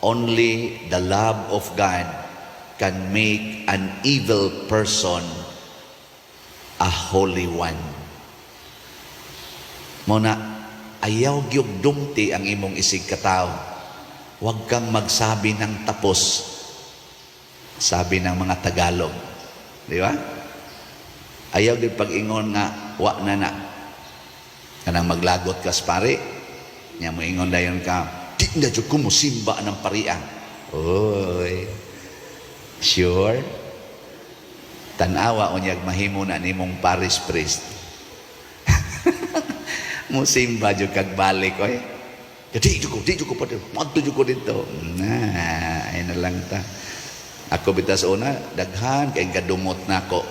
Speaker 1: Only the love of God can make an evil person a holy one. Muna, ayaw gyud dumti ang imong isig katao. Huwag kang magsabi ng tapos, sabi ng mga Tagalog. Di ba? Ayaw gyud pag-ingon nga, wa na. Kanang maglagot ka sa pari, nya mo ingon dayon ka, di na jud ko musimba ng parian. Oy, sure? Tanawa unyag mahimo na nimong parish priest. Musimba jud kag balik oy. Di jud ko pa madto jud ko dito. Ay na lang ta. Ako bitas una daghan kay kadumot nako.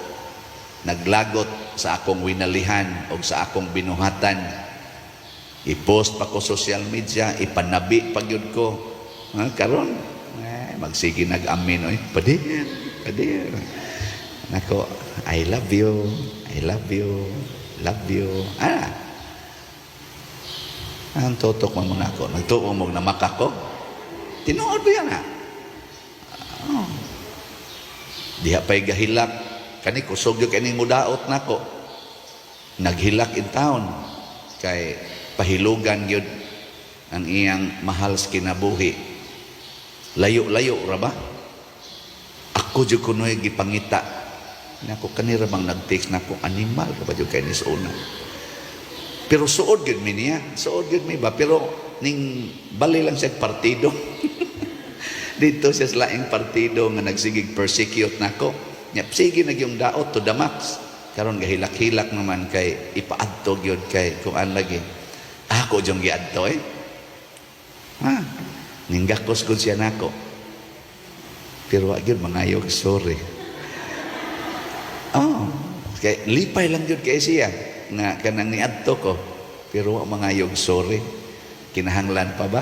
Speaker 1: Naglagot sa akong winalihan o sa akong binuhatan. I-post pa ko social media, ipanabi pa gyud ko. Karon magsige nag-amin oy. Padir. Nako, I love you. Ang totok mo muna ako. Nagtuo mo na makako. Tinuod ba yan Diha pa'y gahilak. Kani kusog yung kaning mudaot nako. Naghilak in town. Kay pahilugan yun ang iyang mahal sa kinabuhi. Layo-layo ra ba? Ako dyan kuno'y gipangita. Nako kanira bang nag-text nako animal ra ba jud kay ni una. Pero suod gyud mi niya, suod gyud mi ba pero ning bali lang siya partido. Dito siya sa laing partido nga nagsigig persecute nako. Nya sige na yung daot to the max. Karon gahilak-hilak naman kay ipaadto gyud kay kung an lagi. Ako jung giadto ninggakos gud siya nako. Pero wa gyud mangayog sorry. Kay lipay lang yun kay siya nga kanang niadto ko pero mangayog sorry. Kinahanglan pa ba?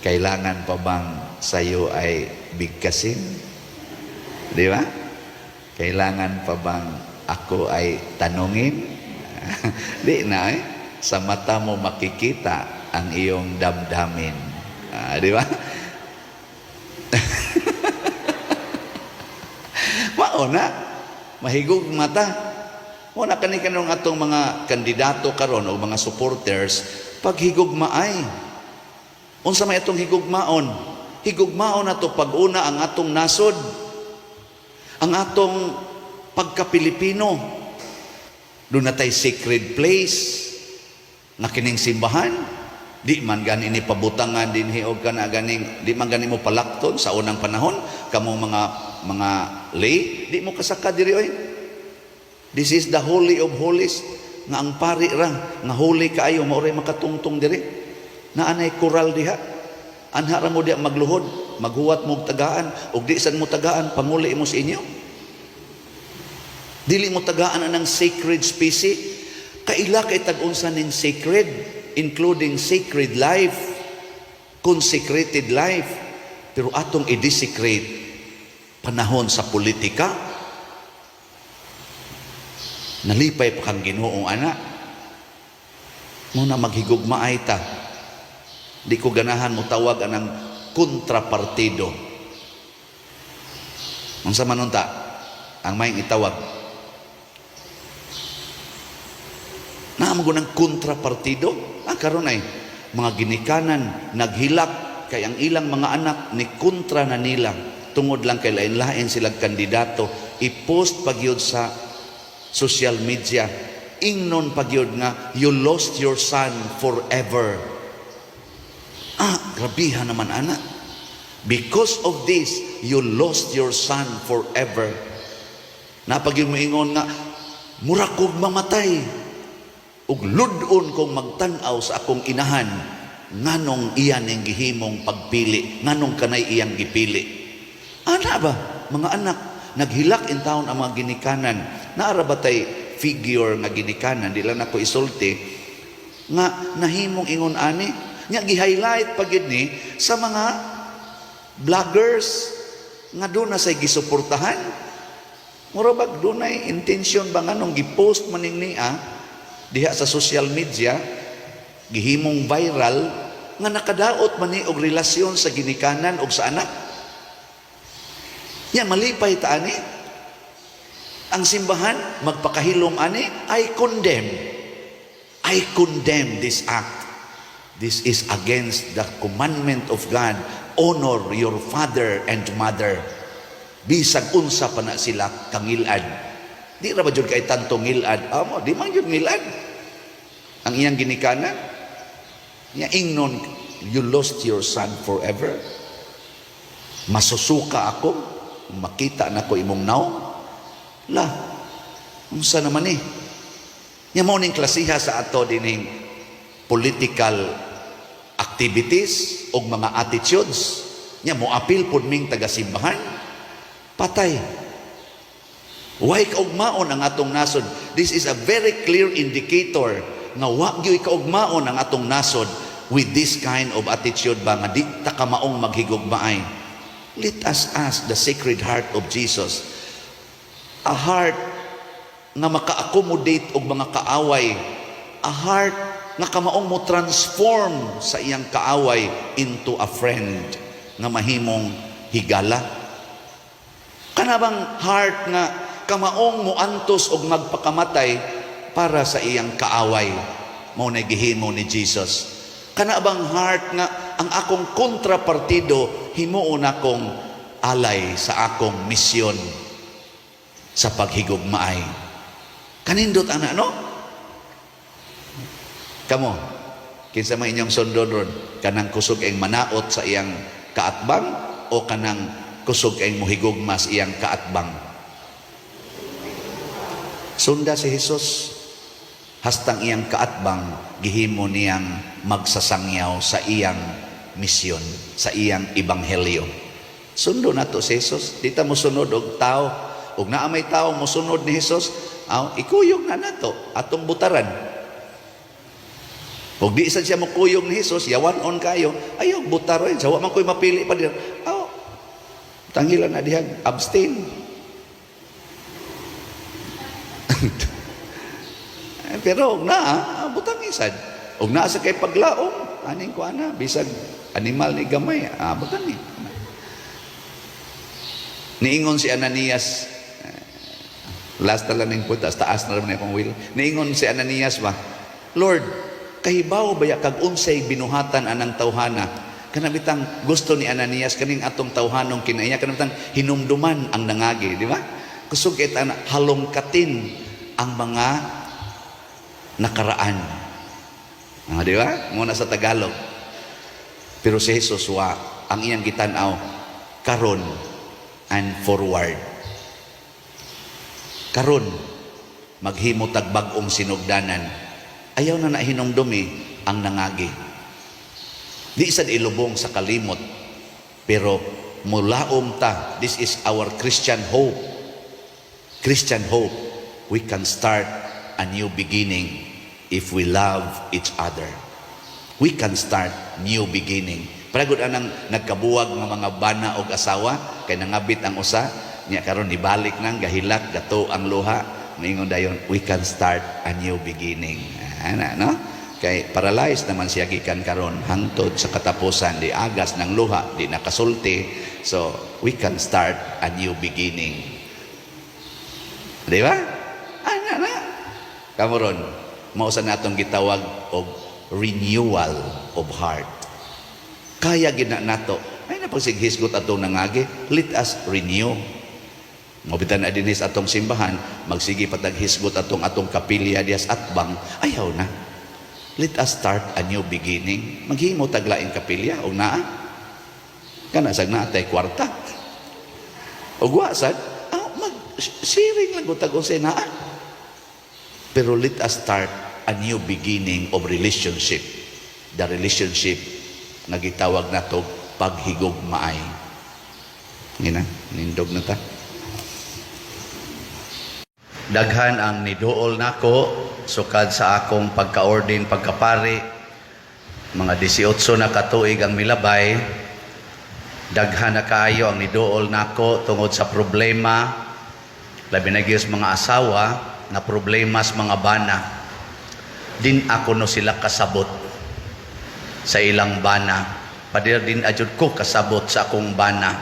Speaker 1: Kailangan pa bang sayo ay bigkasin? Di ba? Kailangan pa bang ako ay tanungin? Di na sa mata mo makikita ang iyong damdamin. Di ba? Mauna mahigog mata. Wala kani-kanong atong mga kandidato karon o mga supporters paghigugmaay. Unsa may atong higugmaon? Higugmaon nato pag-una ang atong nasod, ang atong pagka-Pilipino. Doon natay sacred place na kining simbahan. Di man gani ni pabutangan dinhi og kana ganing di man gani mo palakton sa unang panahon kamo mga lay, di mo kasaka diri oy. This is the holy of holies nga ang pari ra nga holy kaayo mao ray makatungtong diri. Naanay koral diha. Anha ra mo diha magluhod, maghuwat mo tagaan ug di sad mo tagaan panguli mo sa inyo. Dili mo tagaan anang sacred species. Kaila kay tag-unsa ning sacred, including sacred life, consecrated life. Pero atong i-desecrate panahon sa politika, nalipay pa kang Ginoong anak. Muna maghigugmaay ta. Di ko ganahan mo tawag anang kontrapartido. Ang sa manunta, ang may itawag. Naamo ko ng kontrapartido. Karon ay mga ginikanan, naghilak, kay ang ilang mga anak ni kontra na nila. Tungod lang kay lain-lain silang kandidato, i-post pagyod sa social media, ingnon pagyod nga, you lost your son forever. Grabihan naman anak. Because of this, you lost your son forever. Napagyod mo ingon nga, mura kog mamatay. Ug ludon kong magtanaw sa akong inahan, nganong iyan ang gihimong pagpili, nganong kanay iyang gipili. Ana ba, mga anak, naghilak in taon ang mga ginikanan. Naara ba tay figure nga ginikanan, di lang ako isulti, nga nahimong ingon ani, nga gi-highlight pagid ni sa mga vloggers nga doon na say gisuportahan. Murabag doon ay intention ba nga nung gipost maning niya, diha sa social media, gihimong viral, nga nakadaot man ni og relasyon sa ginikanan og sa anak. Yan, malipay ta ani. Ang simbahan, magpakahilom ani, I condemn. I condemn this act. This is against the commandment of God. Honor your father and mother. Bisag unsa pa na sila kangilad. Di ra ba jud kay tanto ngilad? Amo, di man jud ngilad. Ang iyang ginikanan, niya ingnon, you lost your son forever. Masusuka ako, makita na ko imong naong. La, unsa naman eh. Niya mo ning klasiha sa ato dining political activities o mga attitudes. Niya mo apil pud ming taga-simbahan. Patay. Way kaugmaon ang atong nasod. This is a very clear indicator nga wa gyud kaugmaon ang atong nasod with this kind of attitude ba nga di ta ka maong maghigugmaay. Let us ask the Sacred Heart of Jesus, a heart nga maka-accommodate og mga kaaway, a heart nga kamaong mo transform sa iyang kaaway into a friend nga mahimong higala. Kanabang heart nga kamaong mo antos og magpakamatay para sa iyang kaaway, mao na gihimo ni Jesus. Kanabang heart nga ang akong kontrapartido himuon akong alay sa akong misyon sa paghigugmaay. Kanindot ana no? Kamo, kinsa man inyong sundon ron, kanang kusog ang manaot sa iyang kaatbang o kanang kusog ang muhigugma sa iyang kaatbang? Sunda si Jesus, hastang iyang kaatbang, gihimo niyang magsasangyaw sa iyang misyon, sa iyang ebanghelyo. Sundo na to si Jesus. Di ta mo sunod og tao. Og naa may tao mo sunod ni Jesus, ikuyog na nato atong butaran. Og di sad siya mo kuyog ni Jesus, yawan-on kayo, ayaw butaran. Sawa man ko'y mapili pa din. Tangilan na dihag, abstain. Pero og na, butang isad. Og na sa kay paglaom, aning ko ana, bisag animal ni gamay, butang ni. Niingon si Ananias, last na lang ng putas, taas na naman akong will. Niingon si Ananias ba, Lord, kahibaw baya kag unsay binuhatan anang tawhana? Kanabitang gusto ni Ananias kaning atong tawhanong kinaiya, kanabitang hinumduman ang nangagi, di ba? Kusog kita na halongkatin ang mga nakaraan. Di ba? Muna sa Tagalog. Pero si Jesus ang iyang gitanaw, karon and forward. Karon, maghimo tag bag-ong sinugdanan. Ayaw na hinumdumi ang nangagi. Di sad ilubong sa kalimot, pero mulaom ta. This is our Christian hope. Christian hope. We can start a new beginning if we love each other. We can start new beginning. Paragod anang nagkabuwag ng mga bana o asawa, kay nangabit ang usa, niya karon ibalik nang gahilak, gato ang luha, maingon dayon, we can start a new beginning. Ana, no? Kay paralyzed naman siya gikan karon hangtod sa katapusan, di agas ng luha, di nakasulti. So, we can start a new beginning. Di ba? Ana na. Kamoron, mausa natong gitawag og renewal of heart. Kaya gina nato, ay napagsighisgot atong nangagi, let us renew. Mabitan na dinis atong simbahan, magsigi pataghisgot atong kapilya dias atbang, ayaw na. Let us start a new beginning. Maghimo taglaing kapilya, o naa. Kanasag na atay kwarta. O guwasad, mag-sharing lang kung tag-unsay naa. Pero let us start a new beginning of relationship. The relationship nagitawag na to paghigugmaay. Ngina, nindog na ta. Daghan ang niduol nako sukad sa akong pagka-ordin, pagkapari. Mga 18 na katuig ang milabay. Daghan na kaayo ang niduol nako tungod sa problema, labi na gyud mga asawa na problema sa mga bana. Din ako no sila kasabot sa ilang bana. Padir din ajud ko kasabot sa akong bana.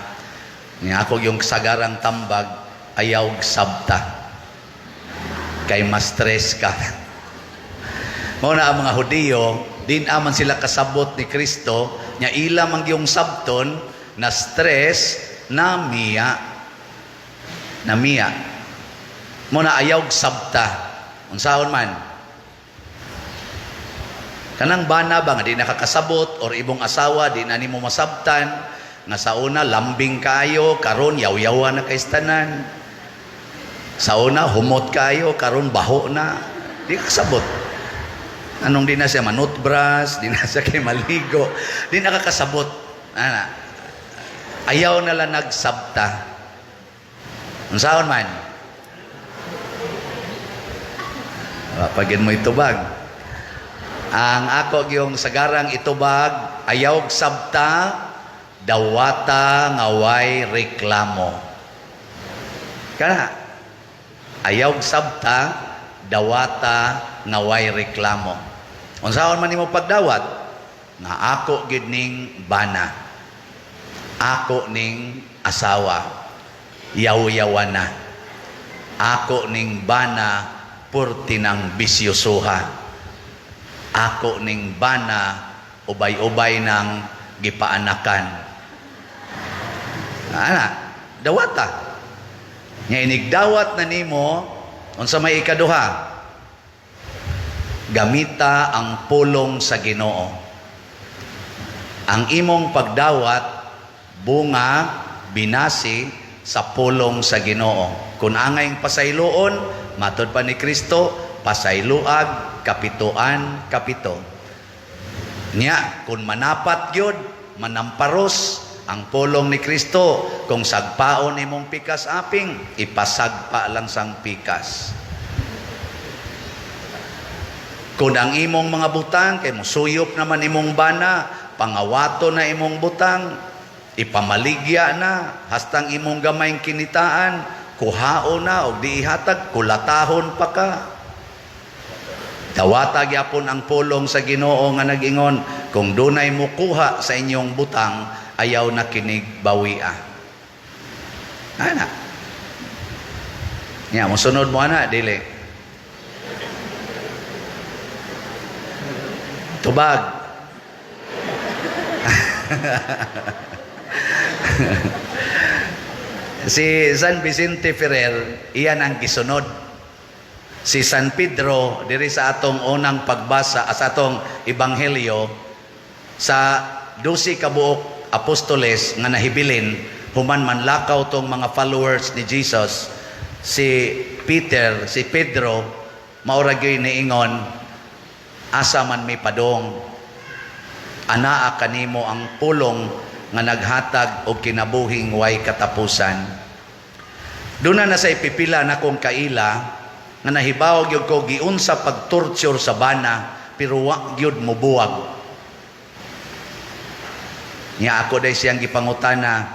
Speaker 1: Nga ako yung sagarang tambag, ayaw sabta. Kay ma-stress ka. Mao na ang mga Hudiyo, din aman sila kasabot ni Kristo, nya ila man yung sabton na stress na miya. Na miya. Mo na ayaw sabta. Unsaon man? Kanang bana ba nga di nakakasabot or ibong asawa di na nimo masabtan nga sa una lambing kayo karon yaw-yawa na kay istanan. Sa una humot kayo karon baho na. Di kasabot. Anong di na siya manutbras, di na siya kay maligo, di nakakasabot. Ayaw na lang nagsabta. Unsaon man? Pagin mo itubag. Ang ako yung sagarang itubag, ayaw sabta, dawata ngaway reklamo. Kana, ayaw sabta, dawata ngaway reklamo. Unsaon man nimo pagdawat? Nga ako gid ning bana. Ako ning asawa. Yaw-yawa na. Ako ning bana purti ng bisyosuha. Ako ning bana ubay-ubay ng gipaanakan. Dawata. Nga inigdawat na nimo unsa may ikaduha? Gamita ang pulong sa Ginoo. Ang imong pagdawat bunga binasi sa pulong sa Ginoo. Kung angay pasayloon, matod pa ni Kristo, pasayluag kapituan kapito. Nya kung manapat gyud, manamparos ang pulong ni Kristo, kung sagpaon imong pikas aping, ipasagpa lang sang pikas. Kung ang imong mga butang, kay mo suyop naman imong bana, pangawato na imong butang, ipamaligya na, hastang imong gamayng kinitaan, kuhao na, o di ihatag, kulatahon pa ka. Dawatag yapon ang pulong sa Ginoo nga nag-ingon, kung dunay mo kuha sa inyong butang, ayaw na kinig bawia. Ana. Nya, musunod mo ana, dili. Tubag. Si San Vicente Ferrer, iyan ang gisunod. Si San Pedro, diri sa atong unang pagbasa, sa atong ebanghelyo, sa 12 kabuok apostoles nga nahibilin, human manlakaw tong mga followers ni Jesus, si Peter, si Pedro, maura gyud niingon, asa man may padong, anaa kanimo ang pulong nga naghatag og kinabuhing way katapusan. Duna na sa ipipila na kong kaila nga nahibaw gyud ko giunsa pagtorture sa bana pero wa gyud mobuwag. Nya ako day siyang gipangutana,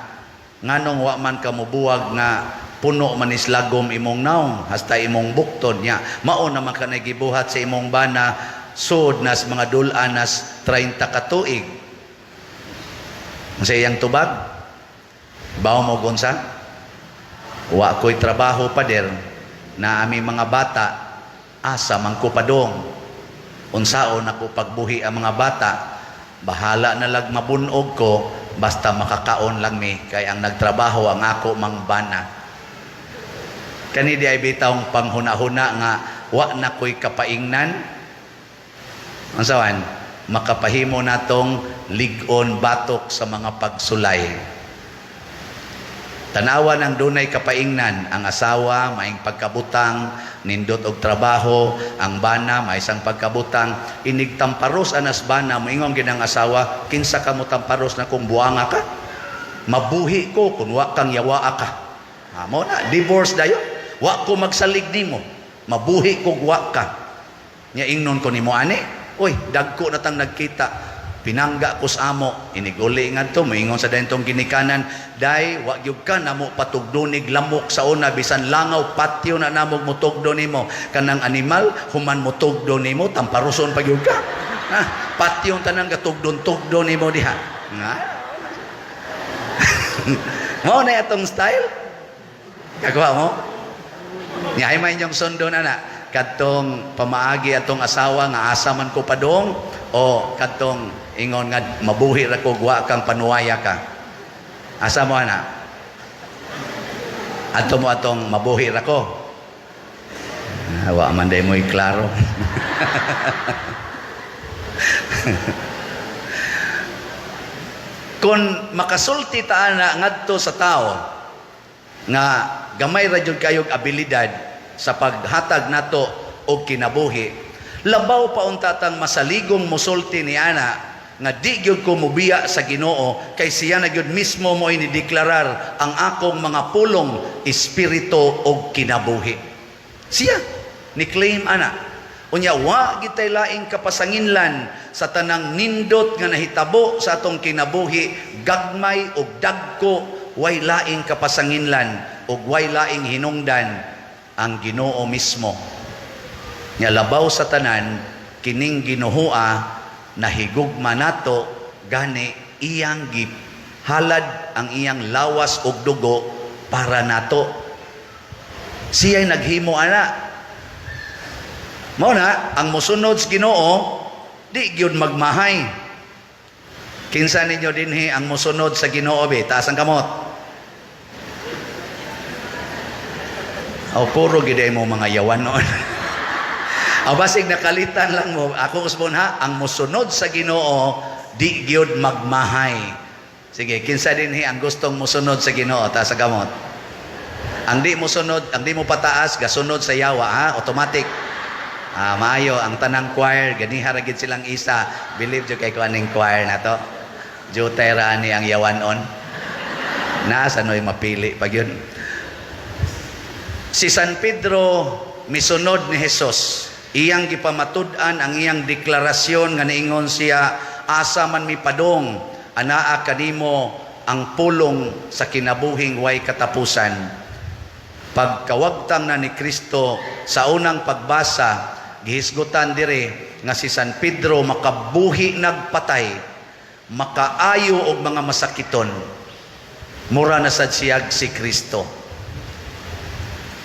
Speaker 1: nganong wa man ka mobuwag nga puno man islagom imong naong hasta imong buktod niya. Mao naman ka nagibuhat sa imong bana sud nas mga dulanas 30 katuig. Sa iyang tubag, bawo mo gunsa? Wa ko'y trabaho pa der na aming mga bata, asa man ko padong. Unsaon ako pagbuhi ang mga bata, bahala na lag mabunog ko, basta makakaon lang mi, kay ang nagtrabaho ang ako mang bana. Kani di ay bitawng panghuna-huna nga, wa na ko'y kapaingnan, ang sawan, makapahimo natong ligon batok sa mga pagsulay. Tanawa ng dunay kapaingnan, ang asawa, maing pagkabutang, nindot og trabaho, ang bana, may isang pagkabutang, inigtamparos anas bana, moingon ginang asawa, kinsa ka mo tamparos na kung buanga ka? Mabuhi ko kung wa kang yawa ka. Mo na, divorce dayo. Wa ko magsalig nimo. Mabuhi ko wa ka. Nya ingnon ko nimo ani. Uy, dagko na tang nagkita. Pinangga ko sa amo. Iniguli nga to. Moingon sa dentong ginikanan. Day, wag yung ka namo patugdonig lamok sa una. Bisan langaw, patio na namog mutugdo nimo. Kanang animal, human mutugdo nimo. Tamparuson pa yung ka. Patio tanang katugdon-tugdo nimo diha. Nga? Mo na itong style? Kagawa mo? Nyay man yung sundo na na. kadtong pamaagi atong asawa nga asa man ko padong o kadtong ingon nga mabuhi ra ko wa kang panuwaya ka? Asa mo ana? Ato mo atong mabuhi ra ko. Wa man day mo'y klaro. Kung makasulti ta na ngadto sa tao nga gamay ra jud kayog abilidad sa paghatag nato og kinabuhi, labaw pa untatang masaligong musulti ni ana nga di gyud ko mubiya sa Ginoo kay siya na gyud mismo mo inideklarar ang akong mga pulong espiritu og kinabuhi. Siya ni claim ana. Unya wa gitay laing kapasanginlan sa tanang nindot nga nahitabo sa atong kinabuhi, gagmay og dagko, way laing kapasanginlan og way laing hinungdan ang Ginoo mismo. Nya labaw sa tanan kining Ginooa nahigugma nato gani iyang halad ang iyang lawas ug dugo para nato. Siya'y naghimo ana. Mao na ang mosunod sa Ginoo di gyud magmahay. Kinsa ninyo dinhi ang mosunod sa Ginoo be? Taas ang kamot. O puro giday mo mga yawan noon. O basig nakalitan lang mo. Ako usbon ha, ang mosunod sa Ginoo di gyud magmahay. Sige, kinsa dinhi ang gustong mosunod sa Ginoo? Taas ang kamot. Ang di mo sunod, ang di mo pataas, gasunod sa yawa ha, automatic. Maayo ang tanang choir, ganiha ra gid silang isa. Believe jud kay kuaning choir na to. Jutera ni ang yawanon. Nasa noy mapili pag yun. Si San Pedro misunod ni Jesus. Iyang gipamatud-an ang iyang deklarasyon nga niingon siya, asa man mipadong anaa kanimo ang pulong sa kinabuhing way katapusan. Pagkawagtang na ni Kristo sa unang pagbasa, gihisgutan dire nga si San Pedro makabuhi nagpatay, makaayo og mga masakiton. Mura na sad siyag si Kristo.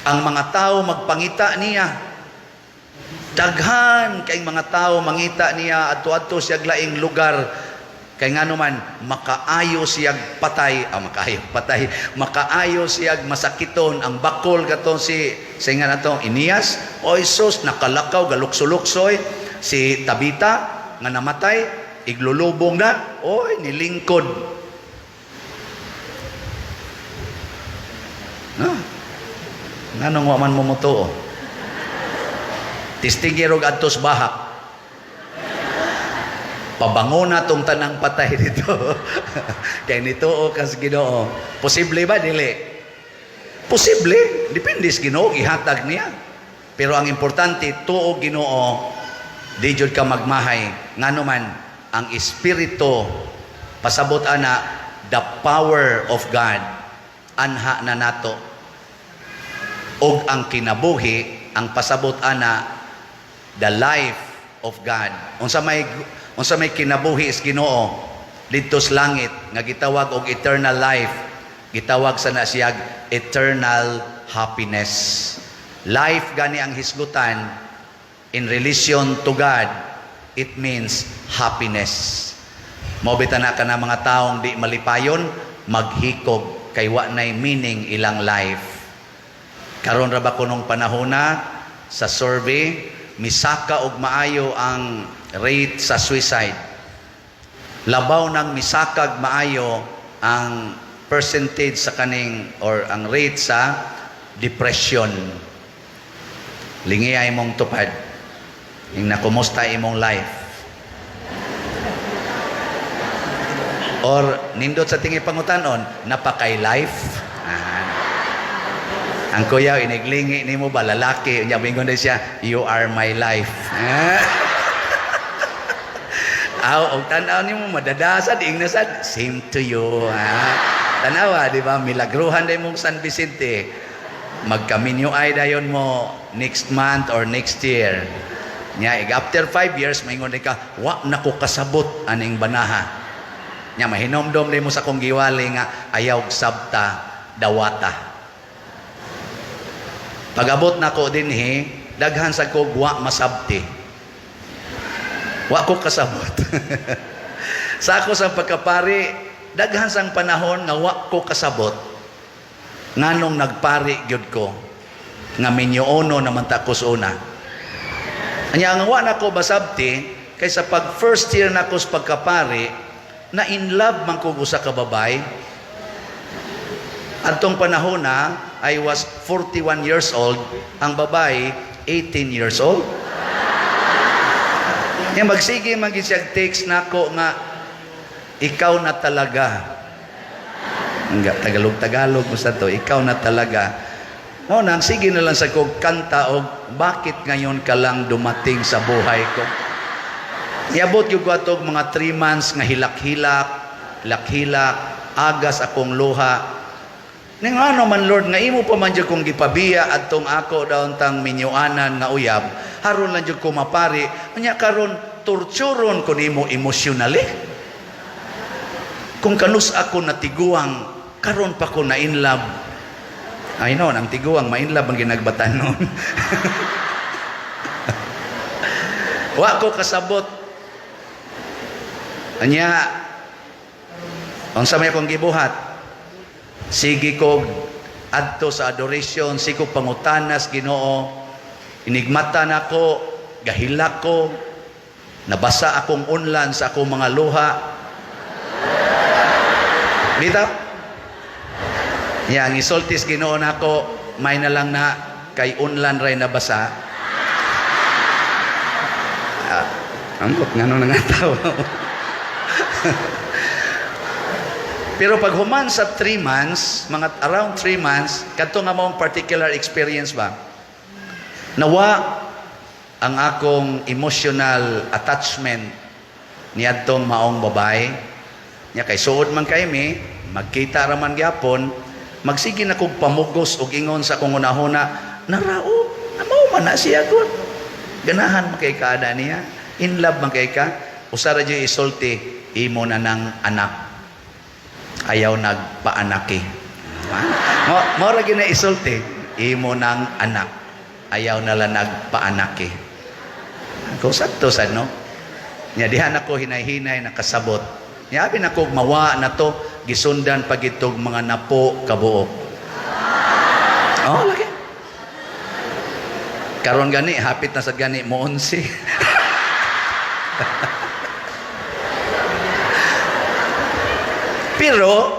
Speaker 1: Ang mga tao magpangita niya. Daghan kay mga tao mangita niya adto-adto siyag laing lugar. Kay ngano man makaayo siyag patay, makaayo siyag masakiton. Ang bakol katon si nga natong Inias, oy sus nakalakaw galukso-luksoy. Si Tabita nga namatay, iglulubong na, oy nilingkod. Nganong wa man mo mutuo? Tistigirog adtos bahak. Pabango na tong tanang patay dito. Kaya nituo kas Ginoo. Posible ba dili? Posible. Depende sa Ginoo, ihatag niya. Pero ang importante, tuo Ginoo, di jud ka magmahay. Ngano man ang Espiritu pasabot ana the power of God anha na nato. Og ang kinabuhi ang pasabot ana the life of God. Unsa may kinabuhi is Ginoo didto sa langit nga gitawag og eternal life, gitawag sa na siyag eternal happiness. Life gani ang hisgutan in relation to God, it means happiness. Mao bitan na kana mga taong di malipayon maghikog kay wa nay meaning ilang life. Karon ra ba kunong panahona sa survey misaka og maayo ang rate sa suicide. Labaw nang misakag maayo ang percentage sa kaning or ang rate sa depression. Lingi ay mong tupad. Ing nakumusta imong life. Or nindot sa tingi pangutanon, napakay life. Ang kuya, iniglingi ni mo ba, lalaki, niyabingon na siya, you are my life. Aw, og tanaw ni mo, madadasad, ingnasad, same to you. Tanawa, di ba, milagruhan din mong San Vicente. Magkaminyo ay dayon mo next month or next year. Nya, after 5 years, maingon ka, wa naku kasabot aning banaha. Nya, mahinomdom din mo sa kong giwali nga, ayaw sabta, dawata. Pag-abot na ko dinhi, daghan sa kog wa masabti. Wa ko kasabot. Sa ako sa pagkapari, daghan sang panahon nga wa ko kasabot. Nganong nagpari gyud ko nga minyoono naman ta ko sa una. Anya nga wa na ko basabti kaysa pag first year na ko sa pagkapari, na in love man ko sa kababay. Adtong panahon na I was 41 years old, ang babae 18 years old. Nga magsige man gid siya text nako nga ikaw na talaga. Nga Tagalog mo sa to, ikaw na talaga. No, nang sige na lang sa kog kanta og bakit ngayon ka lang dumating sa buhay ko. Iabot yung atog mga 3 months nga hilak-hilak, agas akong luha. Ning ano man Lord, nga imo pa man jud kong gipabiya adtong ako daon tang minyuanan nga uyab, haron lang jud ko mapari. Anya karon torturon ko nimo emotionally. Kung kanus ako natiguang, karon pa ko na in love. I know, ang tiguang ma-in love ang ginagbatan noon. Wa ko kasabot. Anya, ang samay akong gibuhat, sige ko adto sa adoration, sige ko pangutanas Ginoo, inigmatan ako, gahilak ko, nabasa akong unlan sa akong mga luha. Dito? Yang isultis Ginoo nako, may na lang na kay unlan ray nabasa. Angkot ngano nga tawo. Pero pag human sa 3 months, mga around 3 months, kadto nga maong particular experience ba? Nawa ang akong emotional attachment niadtong maong babae. Nya kay suod man kay mi, magkita ra man gyapon, magsige na kog pamugos og ingon sa kong una-huna, narao, mao man na siya gud. Ganahan man kay kada niya, in love man kay ka, usara jud isulti, imo na ng anak. Ayaw nagpaanaki. Mo ra gyud na isulti, imo ng anak. Ayaw na lang nagpaanaki. Ako sakto sad no. Nya diha ako hinay-hinay nakasabot. Nya abi nako mawa na to, gisundan pagitog mga napo kabuok. Oh, lagi. Karon gani hapit na sad gani mo 11. Pero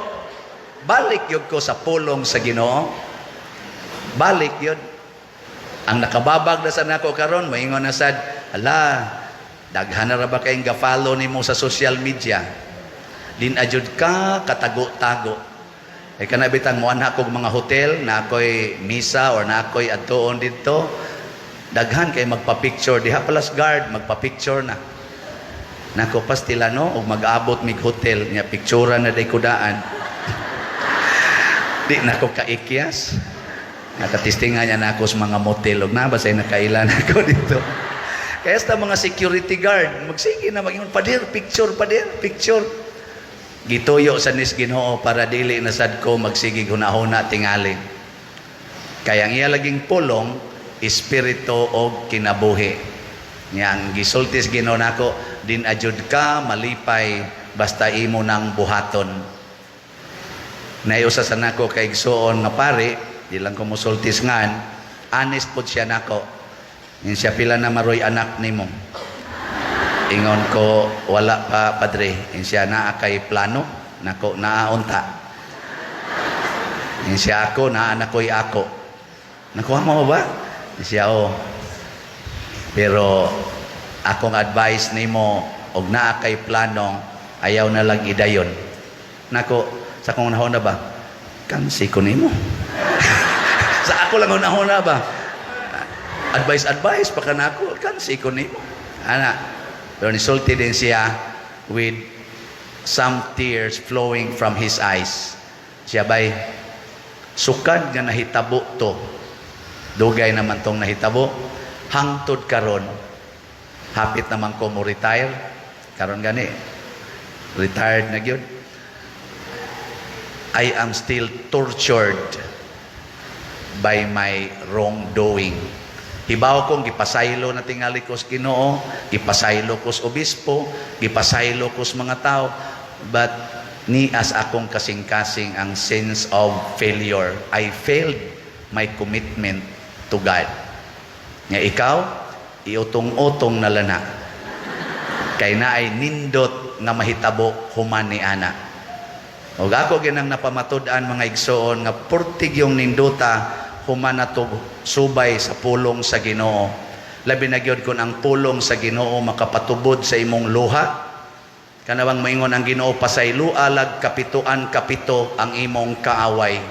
Speaker 1: balik yun ko sa pulong sa Ginoo. Balik yun. Ang nakababag na sa nako karon, moingon na sad, ala, daghan na ra ba kayong ga-follow nimo sa social media? Din ajud ka katago-tago. E kana bitang mo ana kog mga hotel na ako'y misa or na ako'y adtoon dito. Daghan kay magpa-picture diha palas guard, magpa-picture na. Nako pastilano og mag-abot mig hotel nya pictura na day kudaan. Di nako kaikyas. Nakatistingan niya na ako sa mga motel og nabasay nakailan ako dito. Kaya sa mga security guard, magsige na mag-ingon, padir, picture. Gituyo sa nis Ginoo para dili na sad ko magsige hunahuna tingali. Kaya ang iya laging pulong, espiritu o kinabuhi. Yang gisultis Ginoo nako, din ajud ka malipay basta imo nang buhaton. Naiusa sa nako kay igsuon nga pare, di lang ko musultis ngan, honest po siya nako. Yung siya pila na maroy anak nimo. Ingon ko, wala pa padre. Yung siya naa kay plano, nako naaunta. Yung siya ako, naa ko'y ako. Nakuha mo ba? Yung siya, pero akong advice nimo, og naa kay plano, ayaw na lang idayon. Nako, sa kong nahon na ba? Kansi ko nimo. Sa ako lang una-una ba? Advice pa ka na ako. Kansi ko nimo. Ana, pero nisulti din siya with some tears flowing from his eyes. Siya ba'y sukad nga nahitabo to. Dugay naman tong nahitabo. Hangtod karon. Hapit naman ko mo retire. Karon gani. Retired na gyud. I am still tortured by my wrongdoing. Hibaw kong gipasaylo na tingali ko sa Ginoo, gipasaylo ko sa obispo, gipasaylo ko sa mga tao, but ni as akong kasing-kasing ang sense of failure. I failed my commitment to God. Nga ikaw, iutong-utong na lana. Kay na ay nindot nga mahitabo human ni ana. O ako ginang napamatud-an mga igsoon nga purtig yung ninduta human na to subay sa pulong sa Ginoo. Labi na gyud kun ang pulong sa Ginoo makapatubod sa imong luha. Kanawang maingon ang Ginoo pasaylo alag kapituan kapito ang imong kaaway.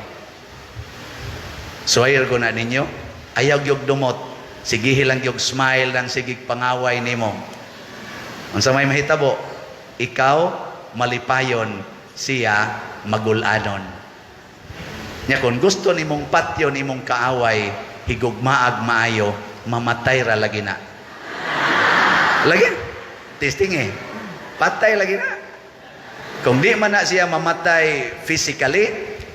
Speaker 1: So ayar ko na ninyo, ayaw gyud dumot, sige lang gyud smile lang sige pangaway nimo. Unsa may mahitabo? Ikaw malipayon, siya magulanon. Nya kung gusto nimong patyo nimong kaaway, higugmaag maayo, mamatay ra lagi na. Lagi? Testing eh. Patay lagi na. Kung di man na siya mamatay physically,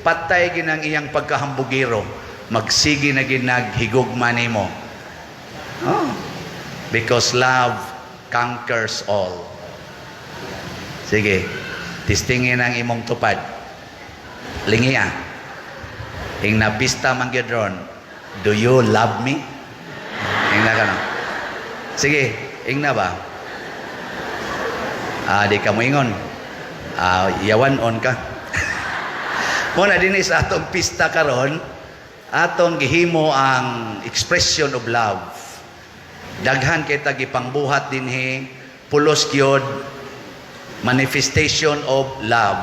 Speaker 1: patay ginang iyang pagkahambugiro. Magsigi na ginaghigugma nimo. Oh. Because love conquers all. Sige. Testingin ang imong tupad. Lingi ah. Ing napista man gyud ron. Do you love me? Ing na kana. Sige, ing na ba? Di ka mo ingon. Yawan on ka. Muna din sa atong pista karon, atong gihimo ang expression of love. Daghan kita gipangbuhat dinhi, pulos gyud manifestation of love.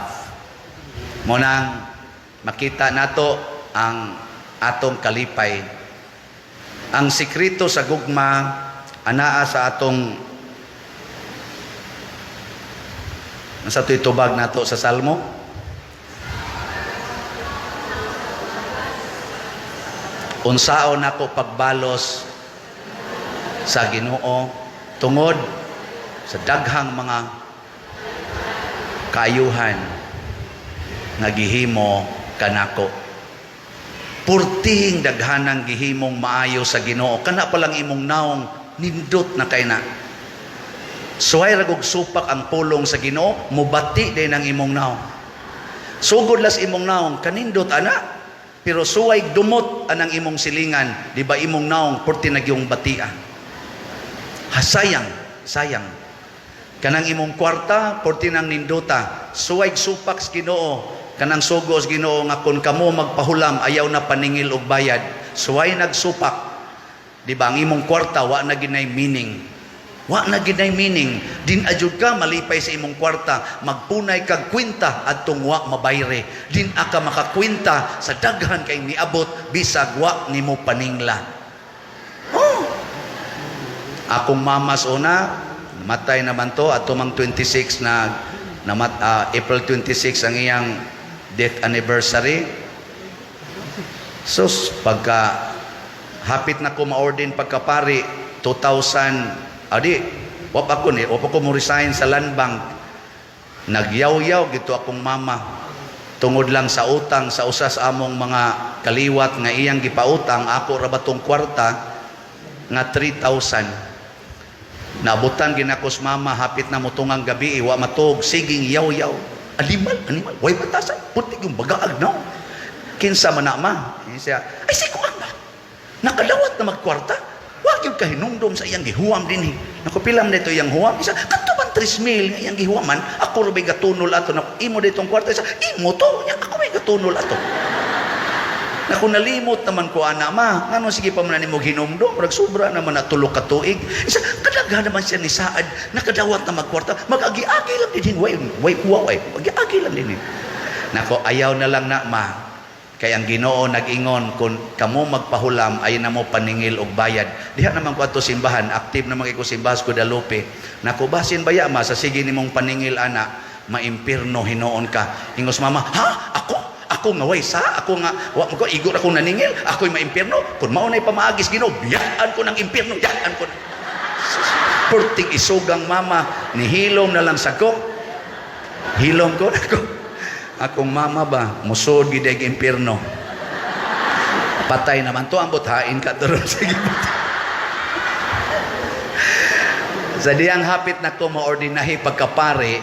Speaker 1: Munang makita nato ang atong kalipay. Ang sikreto sa gugma anaa sa atong sa tubag nato sa Salmo. Unsaon nako pagbalos sa Ginoo tungod sa daghang mga kaayuhan nga gihimo kanako. Purtihing daghanang gihimong maayo sa Ginoo, kana pa lang imong naong nindot na kay na. Suway ragog supak ang pulong sa Ginoo, mubati din ang imong naong. Sugod las imong naong kanindot ana, pero suway dumot anang imong silingan, di ba imong naong purti nagyong batia. Hasayang, sayang. Kanang imong kwarta, purti nang ninduta, suway supak sa Ginoo, kanang sugos Ginoo nga kun kamo magpahulam ayaw na paningil og bayad, suway nagsupak. Di ba ang imong kwarta wa na ginay meaning. Wa na ginay meaning. Din ajud ka malipay sa imong kwarta, magpunay kag kwenta adtong wa mabayre. Din aka makakwenta sa daghan kay niabot bisag wa nimo paningla. Oh. Akong mamas una, namatay naman to at tumang 26 na April 26 ang iyang death anniversary. So pagka hapit na ko ma-ordain pagkapari 2000 wap ako mo resign sa land bank. Nagyaw-yaw gito akong mama. Tungod lang sa utang sa usas among mga kaliwat nga iyang gipautang, ako ra batong kwarta nga 3,000. Nabutan ginakos mama hapit na mutungang gabi, wa matog siging yaw-yaw. Animal, way batasan, putik yung bagaag no. Kinsa man na ma? Siya, ay si kuan na. Nakadawat na magkwarta. Wag yung kahinungdom sa iyang gihuwam din eh. Nakupilam na ito iyang huwam. Isa, katuban 3,000 nga iyang gihuwaman. Ako rin may gatunol ato. Imo ditong kwarta. Isa, imo to. Ako may gatunol ato. Naku nalimot naman ko ana ma. Ano sige pa man nimo hinumdom. Ragsubra naman na tulog ka tuig. Isa, kadaghan naman siya ni Saad. Nakadawat na magkwarta. Mag-agi-agi lang din. Way, mag-agi lang din. Naku, ayaw na lang na ma. Kaya ang Ginoo nag-ingon kung kamo magpahulam ay na mo paningil og bayad. Diha naman ko ato simbahan, active naman ko simbahan sa Guadalupe. Nakubasin baya ma sa sige nimong paningil ana, maimpirno hinoon ka. Ingos mama, ha? Ako nga way sa ako nga wa ko igor ako naningil, ako'y maimpirno. Kun mao nay pamaagis Ginoo, biyaan ko ng impirno, biyaan ko. Purting isugang mama, nihilom na lang sa ko. Hilom ko nako. Akong mama ba, musod gidag impirno. Patay naman to, ang buthain ka doon. Sige, Sa diyang hapit na ko maordinahi pagkapare,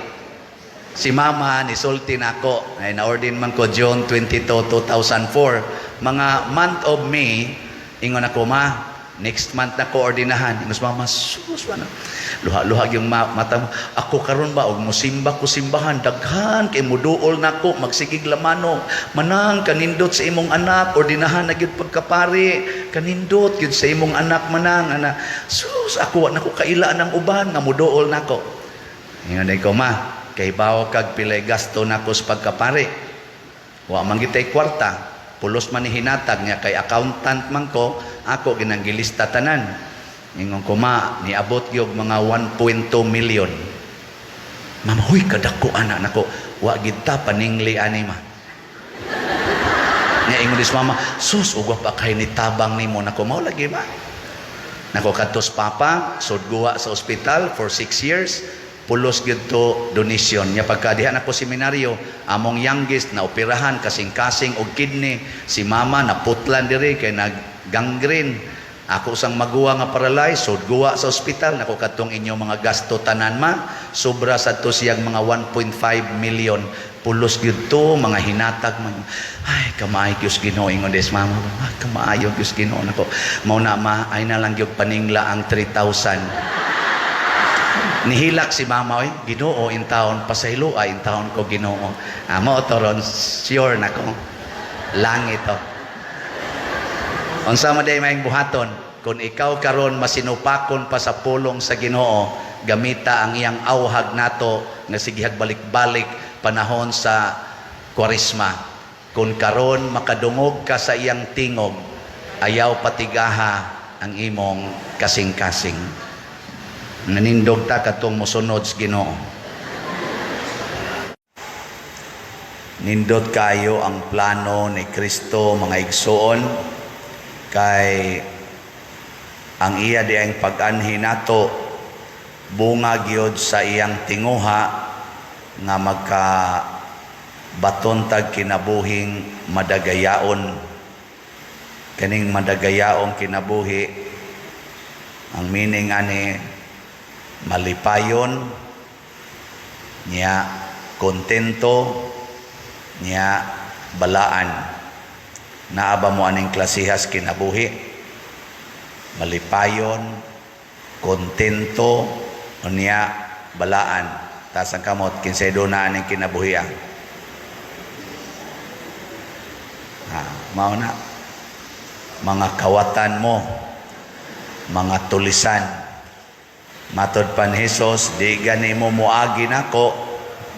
Speaker 1: si mama ni sulti na ako. Ay na-ordin man ko June 22, 2004. Mga month of May, ingon ako, ma, next month na ko ordinahan. Ingon si mama, sus, ano? Luha-luha yung mata mo. Ako karon ba, og musimba ko simbahan, daghan, kay muduol na ko, magsigig lamano. Manang, kanindot sa imong anak, ordinahan na gyud pagkapari. Kanindot, gyud sa imong anak, manang. Ana. Sus, ako, na ko kaila ng uban, nga muduol na ko. Ingon ko, ma, kay bawo kag pilay gasto na ko sa pagkapari. Wa man gitay kwarta, pulos man ni hinatag niya kay accountant man ko, ako ginanggilista tanan. Ingon ko, ma, niabot gyud mga 1.2 million. Mama, huy, kadako anak nako. Wa gid ta paningli ani ma. Nya ingon dis mama, sus ugwa pa kay ni tabang nimo nako mao lagi ma. Nako kadtos papa, sudguwa sa ospital for 6 years. Pulos gyud to donation nya pagkadihan ako seminaryo, among youngest na operahan kasing-kasing og kidney, si mama naputlan diri kay nag gangrene. Ako sang maguwa nga paralyzed, so guwa sa ospital, nako katong inyong mga gasto tanan ma, sobra sa to siyang mga 1.5 million, pulos gyud to, mga hinatag man. Ay, kamaayo Diyos Ginoo, ingon des mama, ay, kamaayo Diyos Ginoo, nako, mao na ma, ay na lang gyud paningla ang 3,000. Nihilak si mama, oy, Ginoo, in taon, pasaylo, in taon ko Ginoo. Mao toron, sure nako, langit to. Unsa man day maayong buhaton, kung ikaw karon masinupakon pa sa pulong sa Ginoo, gamita ang iyang awhag nato nga sige balik-balik panahon sa Kwaresma. Kung karon makadungog ka sa iyang tingog, ayaw patigaha ang imong kasing-kasing. Nanindog ta katong mosunod sa Ginoo. Nindot kayo ang plano ni Kristo, mga igsoon, kay ang iya di ang pag-anhi nato bunga gyud sa iyang tinguha nga magka batontag kinabuhing madagayaon. Kaning madagayaon kinabuhi, ang meaning ani malipayon niya, kontento niya, balaan. Naaba mo aning klasihas kinabuhi, malipayon, kontento, niya, balaan. Tas ang kamot, kinsedo na aning kinabuhi ang. Mao na. Mga kawatan mo, mga tulisan. Matod pa ni Jesus, di gani mo muagi nako,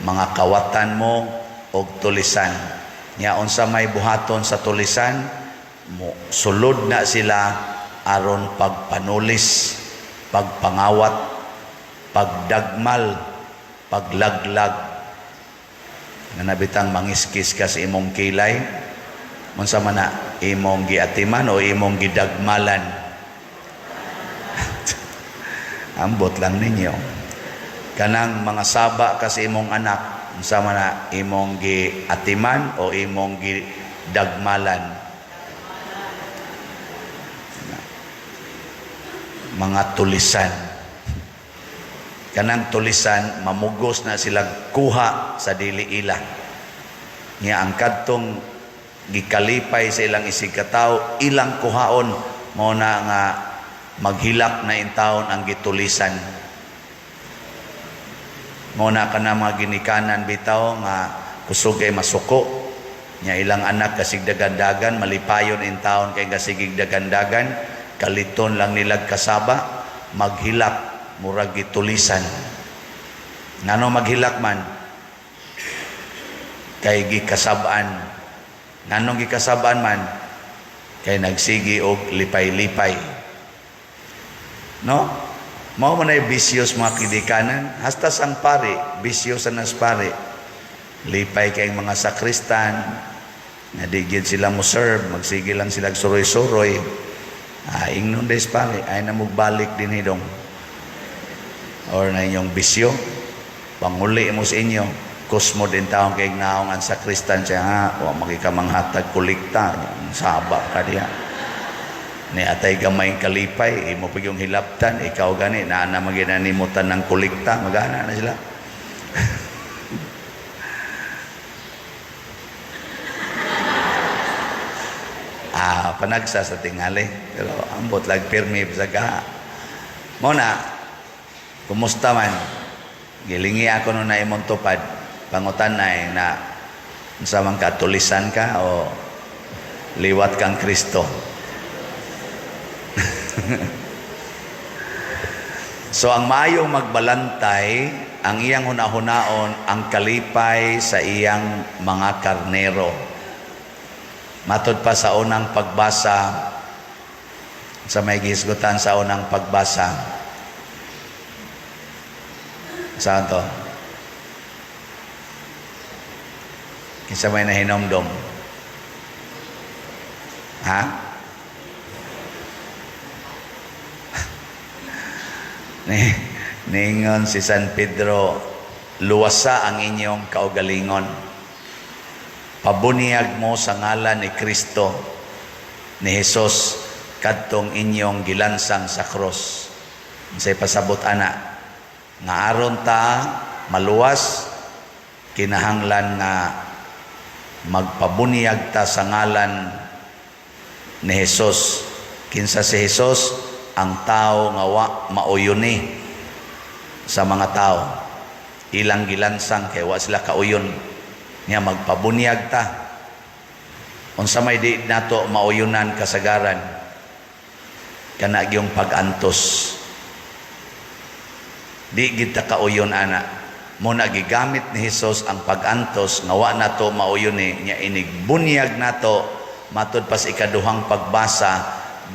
Speaker 1: mga kawatan mo og tulisan. Nya unsa may buhaton sa tulisan, sulod na sila aron pagpanulis, pagpangawat, pagdagmal, paglaglag. Nga nabitang mangiskis ka sa imong kilay, unsa man na imong giatiman o imong gidagmalan. Ambot lang ninyo. Kanang mga saba ka sa imong anak, sama na imong giatiman o imong gidagmalan. Mga tulisan. Kanang tulisan, mamugos na sila kuha sa dili ila. Nga ang kadtong gikalipay sa ilang isigkataw, ilang kuhaon mo na nga maghilak na intawon ang gitulisan. Muna ka na mga ginikanan bitaw nga kusog ay masuko nya ilang anak kasig dagandagan, malipayon in taon kay kasigig dagandagan, kaliton lang nilag kasaba, maghilak murag gitulisan. Ngano maghilak man? Kay gikasabaan. Nganong gikasabaan man? Kay nagsigi og lipay-lipay. No? Mao man ay bisyos mga kidikanan, hasta sang pare, bisyos nas pare. Lipay kay mga sakristan, na digid sila mo serve, magsige lang sila suroy-suroy. Ingnon des pare, ay na magbalik din hidong. Or na inyong bisyo, panguli mo sa inyo, kusmo din taong kay naong ang sakristan siya, wa magikamanghatag kulikta, saba ka diya. Ni atay gamay kalipay, imo pag yung hilaptan, ikaw gani, naana maginanimutan ng kulikta, magana na sila. Panagsa sa tingali. Pero ambot lag pirmi sa ka. Muna, kumusta man? Gilingi ako nung na imong tupad, pangutan na sa mga katulisan ka o liwat kang Kristo. So ang maayong magbalantay, ang iyang hunahunaon ang kalipay sa iyang mga karnero. Matod pa sa unang pagbasa, sa may gisgutan sa unang pagbasa. Saan to? Kinsa may nahinomdom? Ha? Ningon si San Pedro, luwasa ang inyong kaugalingon. Pabuniag mo sa ngalan ni Kristo, ni Jesus, kadtong inyong gilansang sa cross. Say pasabot ana, nga aron ta maluwas, kinahanglan nga magpabuniag ta sa ngalan ni Jesus. Kinsa si Jesus? Ang tao nga mauyoni sa mga tao. Ilang gilansang kay wa sila kauyon. Niya magpabunyag ta. Unsa may di nato mauyunan kasagaran, kana gyung pag-antos. Di gid ta kauyon ana. Muna gigamit ni Hesus ang pag-antos nga wa nato mauyuni, nya inig bunyag nato matud pas ikaduhang pagbasa,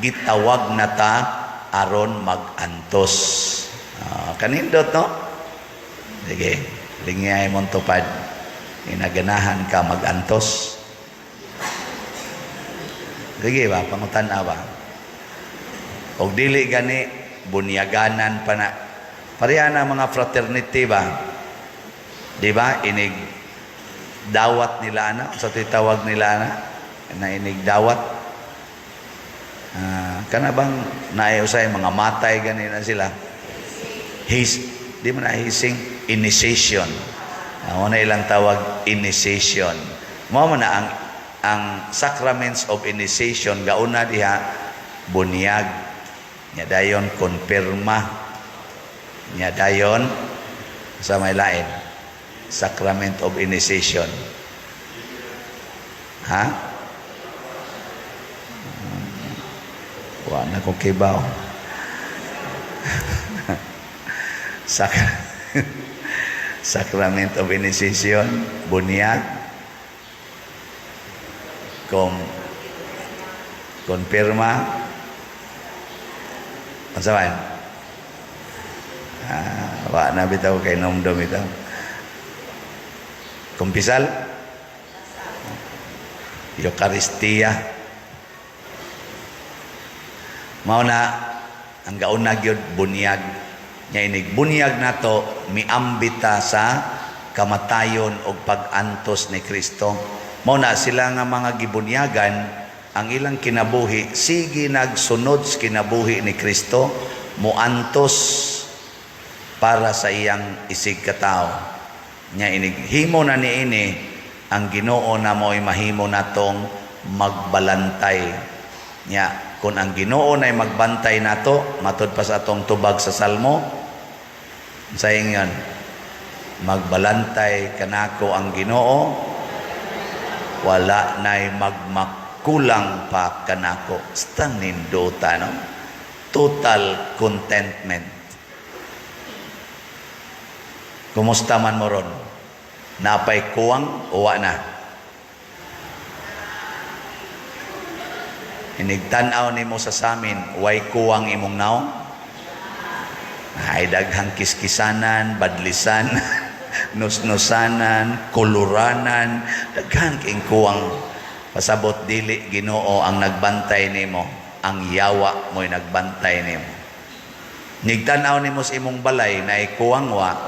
Speaker 1: gitawag na ta aron mag-antos. Kanindot no? Sige, lingay mong tupad. Inaganahan ka mag-antos. Sige ba, pangutana ba? O dili gani, bunyaganan pa na. Pareha na mga fraternity ba? Di ba? Inig dawat nila ana. Sa titawag nila ana. Na inig dawat. Kana bang naiusay mga matay ganina sila? Di mo na hising initiation. Una ilang tawag initiation. Mao man na ang sacraments of initiation gauna diha bunyag, nya dayon konfirma, nya dayon sa may lain sacrament of initiation. Ha? Wa na ko kibaw. Sacrament of initiation, bunyag, konfirma, ano saban? Wa na bitaw kay nomdom ito. Kumpisal, Eucharistia. Mao na ang gauna gyud bunyag. Nya inig bunyag nato miambita sa kamatayon o pag-antos ni Kristo. Mao na sila nga mga gibunyagan, ang ilang kinabuhi sige nagsunod sa kinabuhi ni Kristo, muantos para sa iyang isig katao. Nya inig himo na niini ang Ginoo na mo'y mahimo natong magbalantay. Nya kung ang Ginoo na'y magbantay nato, matud pa sa atong tubag sa Salmo, sa ingon, magbalantay kanako ang Ginoo, wala na'y magmakulang pa kanako. Stang nindota, no? Total contentment. Kumusta man mo ron? Napay kuwang o wa na? Inigtanaw ni mo sa samin, way kuwang imong naong? Ay daghang kiskisanan, badlisan, nusnusanan, kuluranan, daghang king kuwang. Pasabot dili Ginoo ang nagbantay nimo, ang yawa mo'y nagbantay nimo. Nigtanaw nimo sa imong balay na kuwang wa,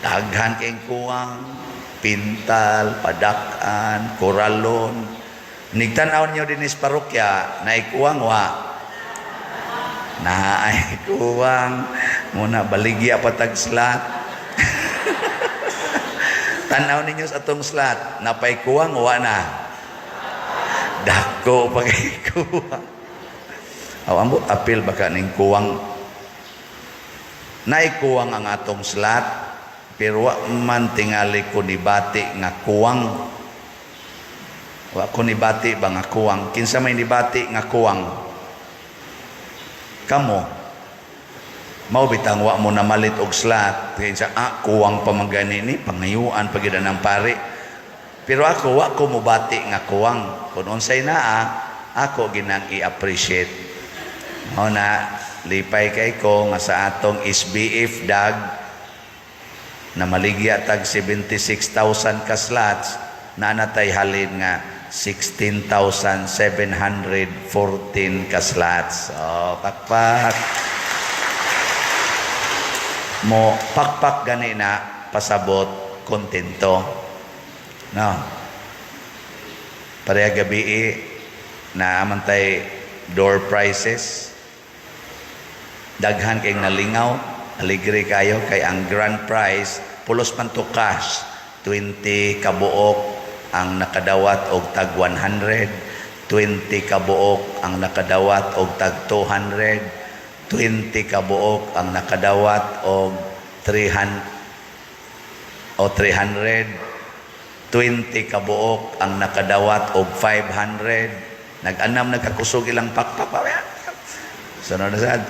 Speaker 1: daghan king kuwang, pintal, padakan, koralon, Nigtanaw niyo din is parokya, na ikuwang wa. Na ay kuwang muna baligya patag slat. Tanaw ninyo sa atong slat, napay kuwang wa na. Dako pagay kuwang. Ambot apil baka ning kuwang. Naikuwang ang atong slat, pero wa man tingali ko nibati nga kuwang. Wa ko nibati ba nga kuwang? Kinsa may nibati nga kuwang? Kamo, mao bitang wa mo na malit og slat. Kinsa, kuwang pa magani ni, pangayuan pagida ng pare. Pero ako, wa ko mubati nga kuwang. Kung unsay naa, ako ginang i-appreciate. Mao na, lipay kay ko nga sa atong SBF dag na maligya tag 76,000 ka slots na natay halin nga 16,714 ka slots. Oh, pakpak. Mo pakpak gani na pasabot kontento. No. Pareha gabi na amantay door prizes. Daghan kay nalingaw, aligre kayo kay ang grand prize pulos man to cash 20 kabuok ang nakadawat og tag 100, 20 kabuok ang nakadawat og tag 200, 20 kabuok ang nakadawat og 300 20 kabuok ang nakadawat og 500. Nag-anam nagkakusog ilang pakpak. Sunod na sad.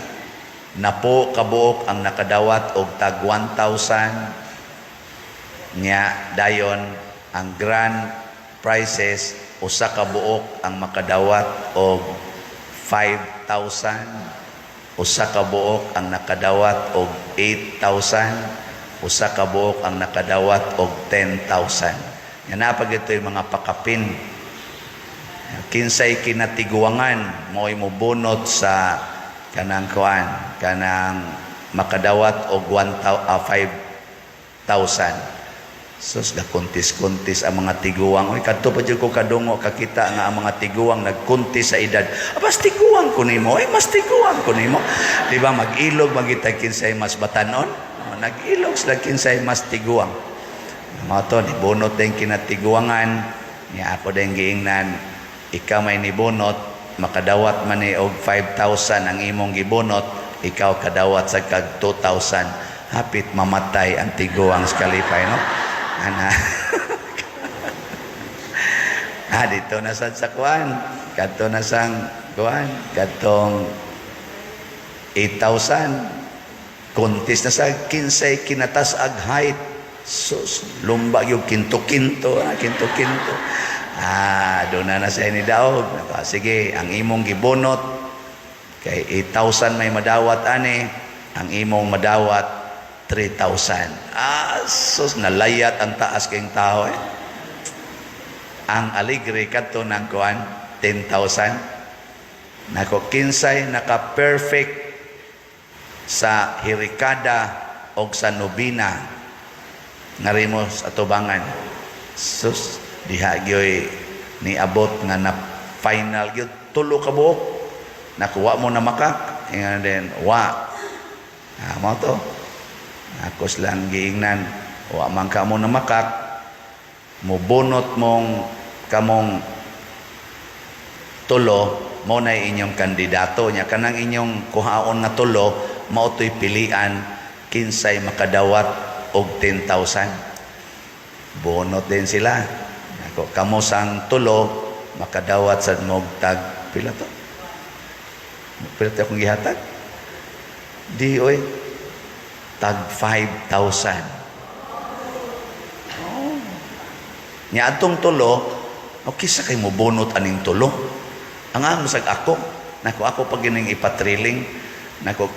Speaker 1: Napo kabuok ang nakadawat og tag 1,000. Nya dayon ang grand prizes usa ka buok ang makadawat og 5,000, usa ka buok ang nakadawat og 8,000, usa ka buok ang nakadawat og 10,000. Yan na pag ito yung mga pakapin. Kinsay kinatiguangan mo'y mubunot sa kanang kuan, kanang makadawat og 5,000. Sus, kuntis-kuntis ang mga tiguang. Oy, kadto pa jud ko kadungo kakita nga ang mga tiguang nagkuntis sa edad. Mas tiguang ko nimo, mas tiguang ko nimo. Di ba mag-ilog magitay kinsay mas batanon? Nag-ilog sila kinsay mas tiguang. Mao to ni bunot din kinatiguangan. Niya ako din giingnan, ikaw may nibunot, makadawat man ni og 5,000 ang imong gibunot, ikaw kadawat sa kag 2,000. Hapit mamatay ang tiguang sa kalipay, no? Ana. Dito na sa kuan. Kadto na sang kuan. Kadtong 8,000. Kuntis na sa kinsay kinatas ag height. Sus, lumba yung kinto-kinto. Kinto-kinto. Doon na siya ni daog. Sige, ang imong gibunot. Kay 8,000 may madawat ani. Ang imong madawat 3,000. Sus, nalayat ang taas kayong tao eh. Ang aligre kadto ng kuan 10,000. Nako kinsay naka-perfect sa hirikada o sa nobina nga sa tubangan. Sus, diha gyoy ni abot nga na final gyud tulo ka buok. Nakuha mo na makak. And then, mo to. Akos lang giingnan, wa man ka mo na makak, mubunot mong kamong tulo, mo na inyong kandidato niya. Kanang inyong kuhaon nga tulo, mao to'y pilian, kinsay makadawat og 10,000. Bunot din sila. Ako, kamo sang tulo, makadawat sa mogtag, pila to? Pila to akong gihatag? Di, oy. Tag 5,000. Nya atong tulo, okay sa kay mo bunot aning tulo. Ang musag ako, ako pag gining ipatriling,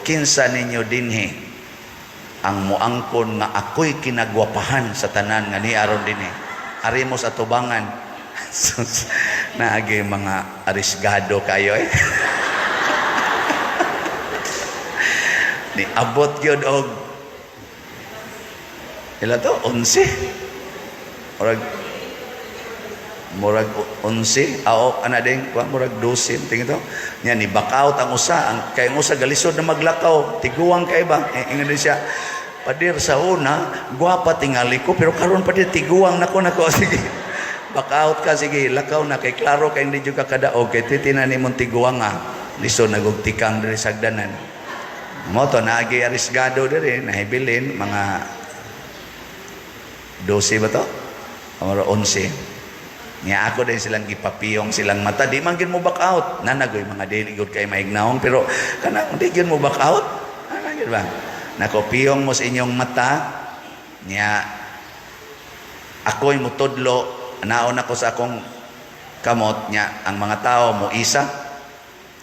Speaker 1: kinsa ninyo dinhi ang muangkon nga ako'y kinagwapahan sa tanan nga ni aron dinhi. Ari mo sa tubangan. Naagi mga arisgado kayo eh. Ni abot yun og ila to 11 or murag 11 ana ding murag 12 tingin to nya ni back out ang usa kay ang usa galisod na maglakaw tiguang kay ba ingon din siya padir sa una guwapa tingali ko pero karon padir tiguang nako sige back out ka sige lakaw na kay klaro kay hindi jud ka kadaog kay titinan nimong tiguang nga lisod nagugtikang diri sa hagdanan mo to naagi arisgado diri nahibilin mga 12 ba to o 11 niya ako din silang gipapiyong silang mata di man gid mo back out nanagoy mga dili gud kay maignaong pero kanang di gid mo back out ana gid ba nakopiyong mo sa inyong mata niya ako'y mutudlo naon ako sa akong kamot niya ang mga tao mo isa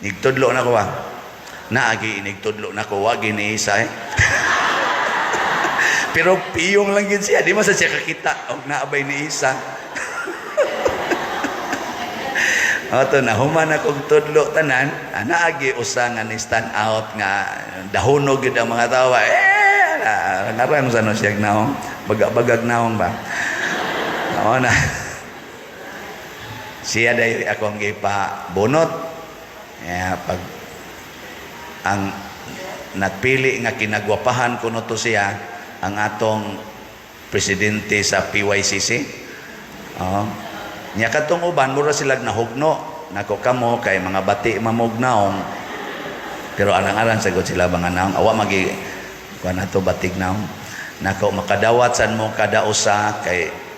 Speaker 1: nigtudlo na ko ba naagi nigtudlo na ko wag ni isa pero piyong lang gid siya di man sa siya kakita og naabay ni isa ato na human akong tudlo tanan naagi usa nga ni stand out nga dahonog gid ang mga tawa ngaran sa no siya naong bagag naong ba oo na siya dayon akong gipabunot pag ang napili nga kinagwapahan kuno to siya ang atong presidente sa PYCC nya katong uban mura sila nahugno nako kamo kay mga bati mamugnaong pero alang-alang sagod sila mga naong awa magi kuan ato batig naong nako makadawat san mo kada usa kay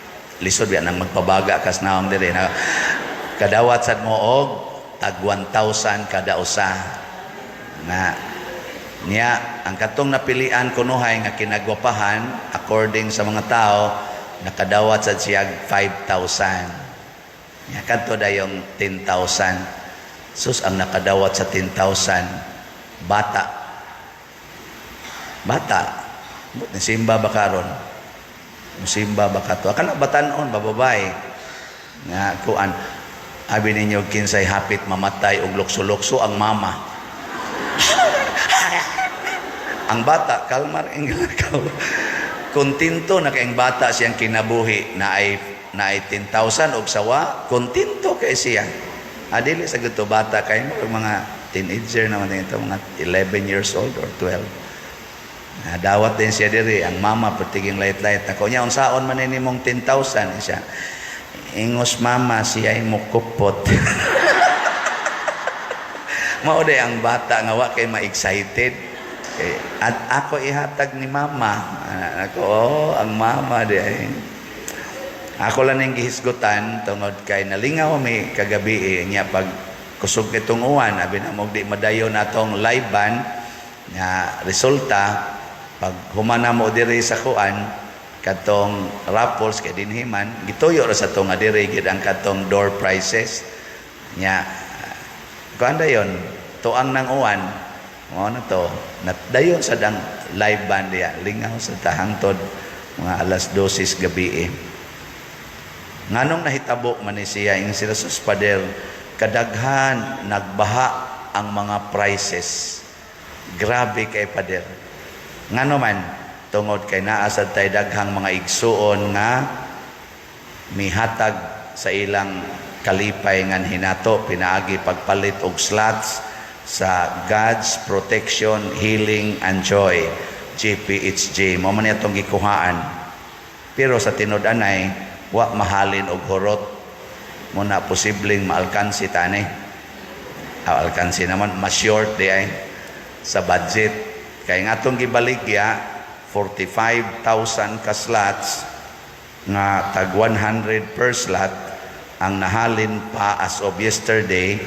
Speaker 1: lisod biya nang magpabaga kas naong diri na kadawat sad mo og tag 1,000 kada usa na niya ang katong napilian kunuhay nga kinagwapahan according sa mga tao nakadawat sad siya 5,000 niya kadto dayong 10,000 sus ang nakadawat sa 10,000 bata simba ba karon musimba ba kato kana batanon bababay nga kuan abi ninyo kinsay hapit mamatay og lukso-lukso ang mama ang bata kalmar ingilakaw kontento na kay ang bata siyang kinabuhi na ay 10,000 og sawa kontento kay siya adili sa gito bata kay mga teenager naman ito mga 11 years old or 12 dawat din siya diri ang mama pertiging light-light ako niya unsaon man nimong 10,000 siya ingos mama siya ay mukupot mao day ang bata nga wa kay ma-excited at ako ihatag ni mama ako ang mama day ako lang ning gihisgutan tungod kay nalingaw mi kagabi niya pag kusog nitong uwan abi na mo di madayon natong live band nga resulta pag humana mo diri sa kuan katong raffles kay dinhiman gituyo ra sa to nga diri gid ang katong door prizes nya kuan dayon tuang nang uwan mo na to dayon sa dang live band diya lingaw sa tahangtod mga alas 12 gabi nganong nahitabo man ni siya ing sila sus pader kadaghan nagbaha ang mga prizes grabe kay pader ngano man tungod kay naa sad tay daghang mga igsuon nga mihatag sa ilang kalipay ngan hinato pinaagi pagpalit og slots sa God's Protection, Healing and Joy GPHJ mo man itong gikuhaan pero sa tinud-anay wa mahalin og horot mo na posibleng maalkansi tani alkansi naman mas short di ay sa budget kay nga atong gibaligya 45,000 ka slots nga tag 100 per slot ang nahalin pa as of yesterday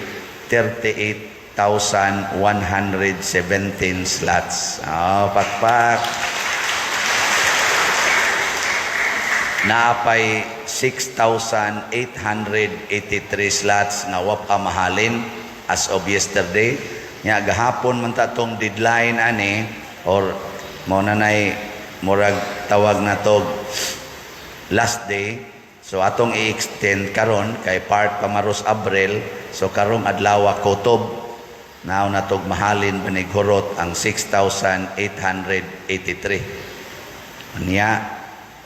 Speaker 1: 38,117 slots pakpak naapay 6,883 slots nga wa pa mahalin as of yesterday nya gahapon man ta tong deadline ani or mo nanay murag tawag na to last day so atong i-extend karon kay part pa maros Abril so karong adlaw kutob now natog mahalin banig horot ang 6,883 niya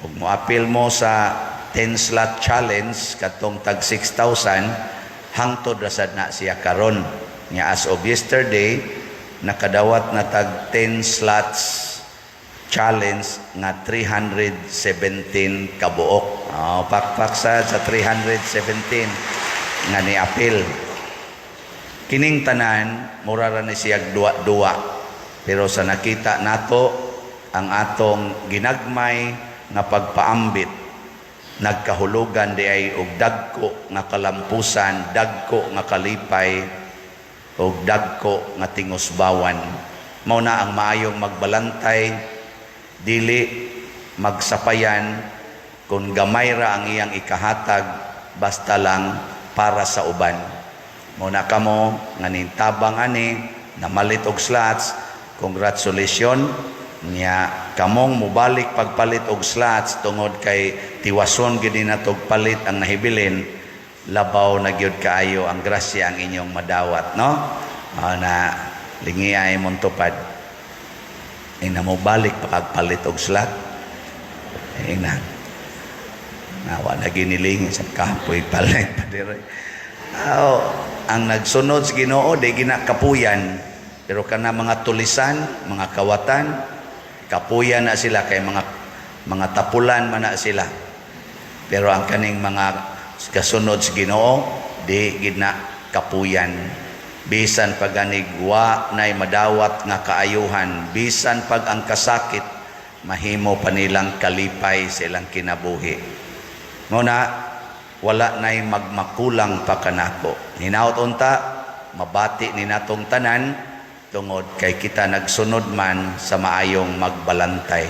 Speaker 1: ug moapil mo sa 10 slot challenge katong tag 6,000 hangtod rasad na siya karon. Nya as of yesterday nakadawat na tag 10 slots challenge nga 317 kabuok. Pakpaksa sa 317 nga ni apil. Kining tanan mura ra ni siya duwa-duwa. Pero sa nakita nato ang atong ginagmay nga pagpaambit, nagkahulugan di ay og dagko nga kalampusan, dagko nga kalipay, og dagko nga tingusbawan. Mao na ang maayong magbalantay, dili magsapayan kung gamay ra ang iyang ikahatag, basta lang para sa uban. Muna kamo nga nintabang ani namalit og slots, congratulations niya kamong mubalik pagpalit og slots tungod kay tiwason gid natog palit ang nahibilin, labaw na gyud kaayo ang grasya ang inyong madawat, no? Na lingi ay mong tupad ina mo balik pagpalit og slot ina nawa na giniling sa kapoy palit pa dire. Ang nagsunod sa Ginoo di ginakapuyan, pero kana mga tulisan, mga kawatan, kapuyan na sila kay mga tapulan man na sila. Pero ang kaning mga kasunod sa Ginoo di gina kapuyan. Bisan pag anigwa nay madawat nga kaayuhan, bisan pag ang kasakit mahimo pa nilang kalipay sa ilang kinabuhi. Nguna wala nay magmakulang pa kanako. Hinaut unta mabati ni natong tanan tungod kay kita nagsunod man sa maayong magbalantay.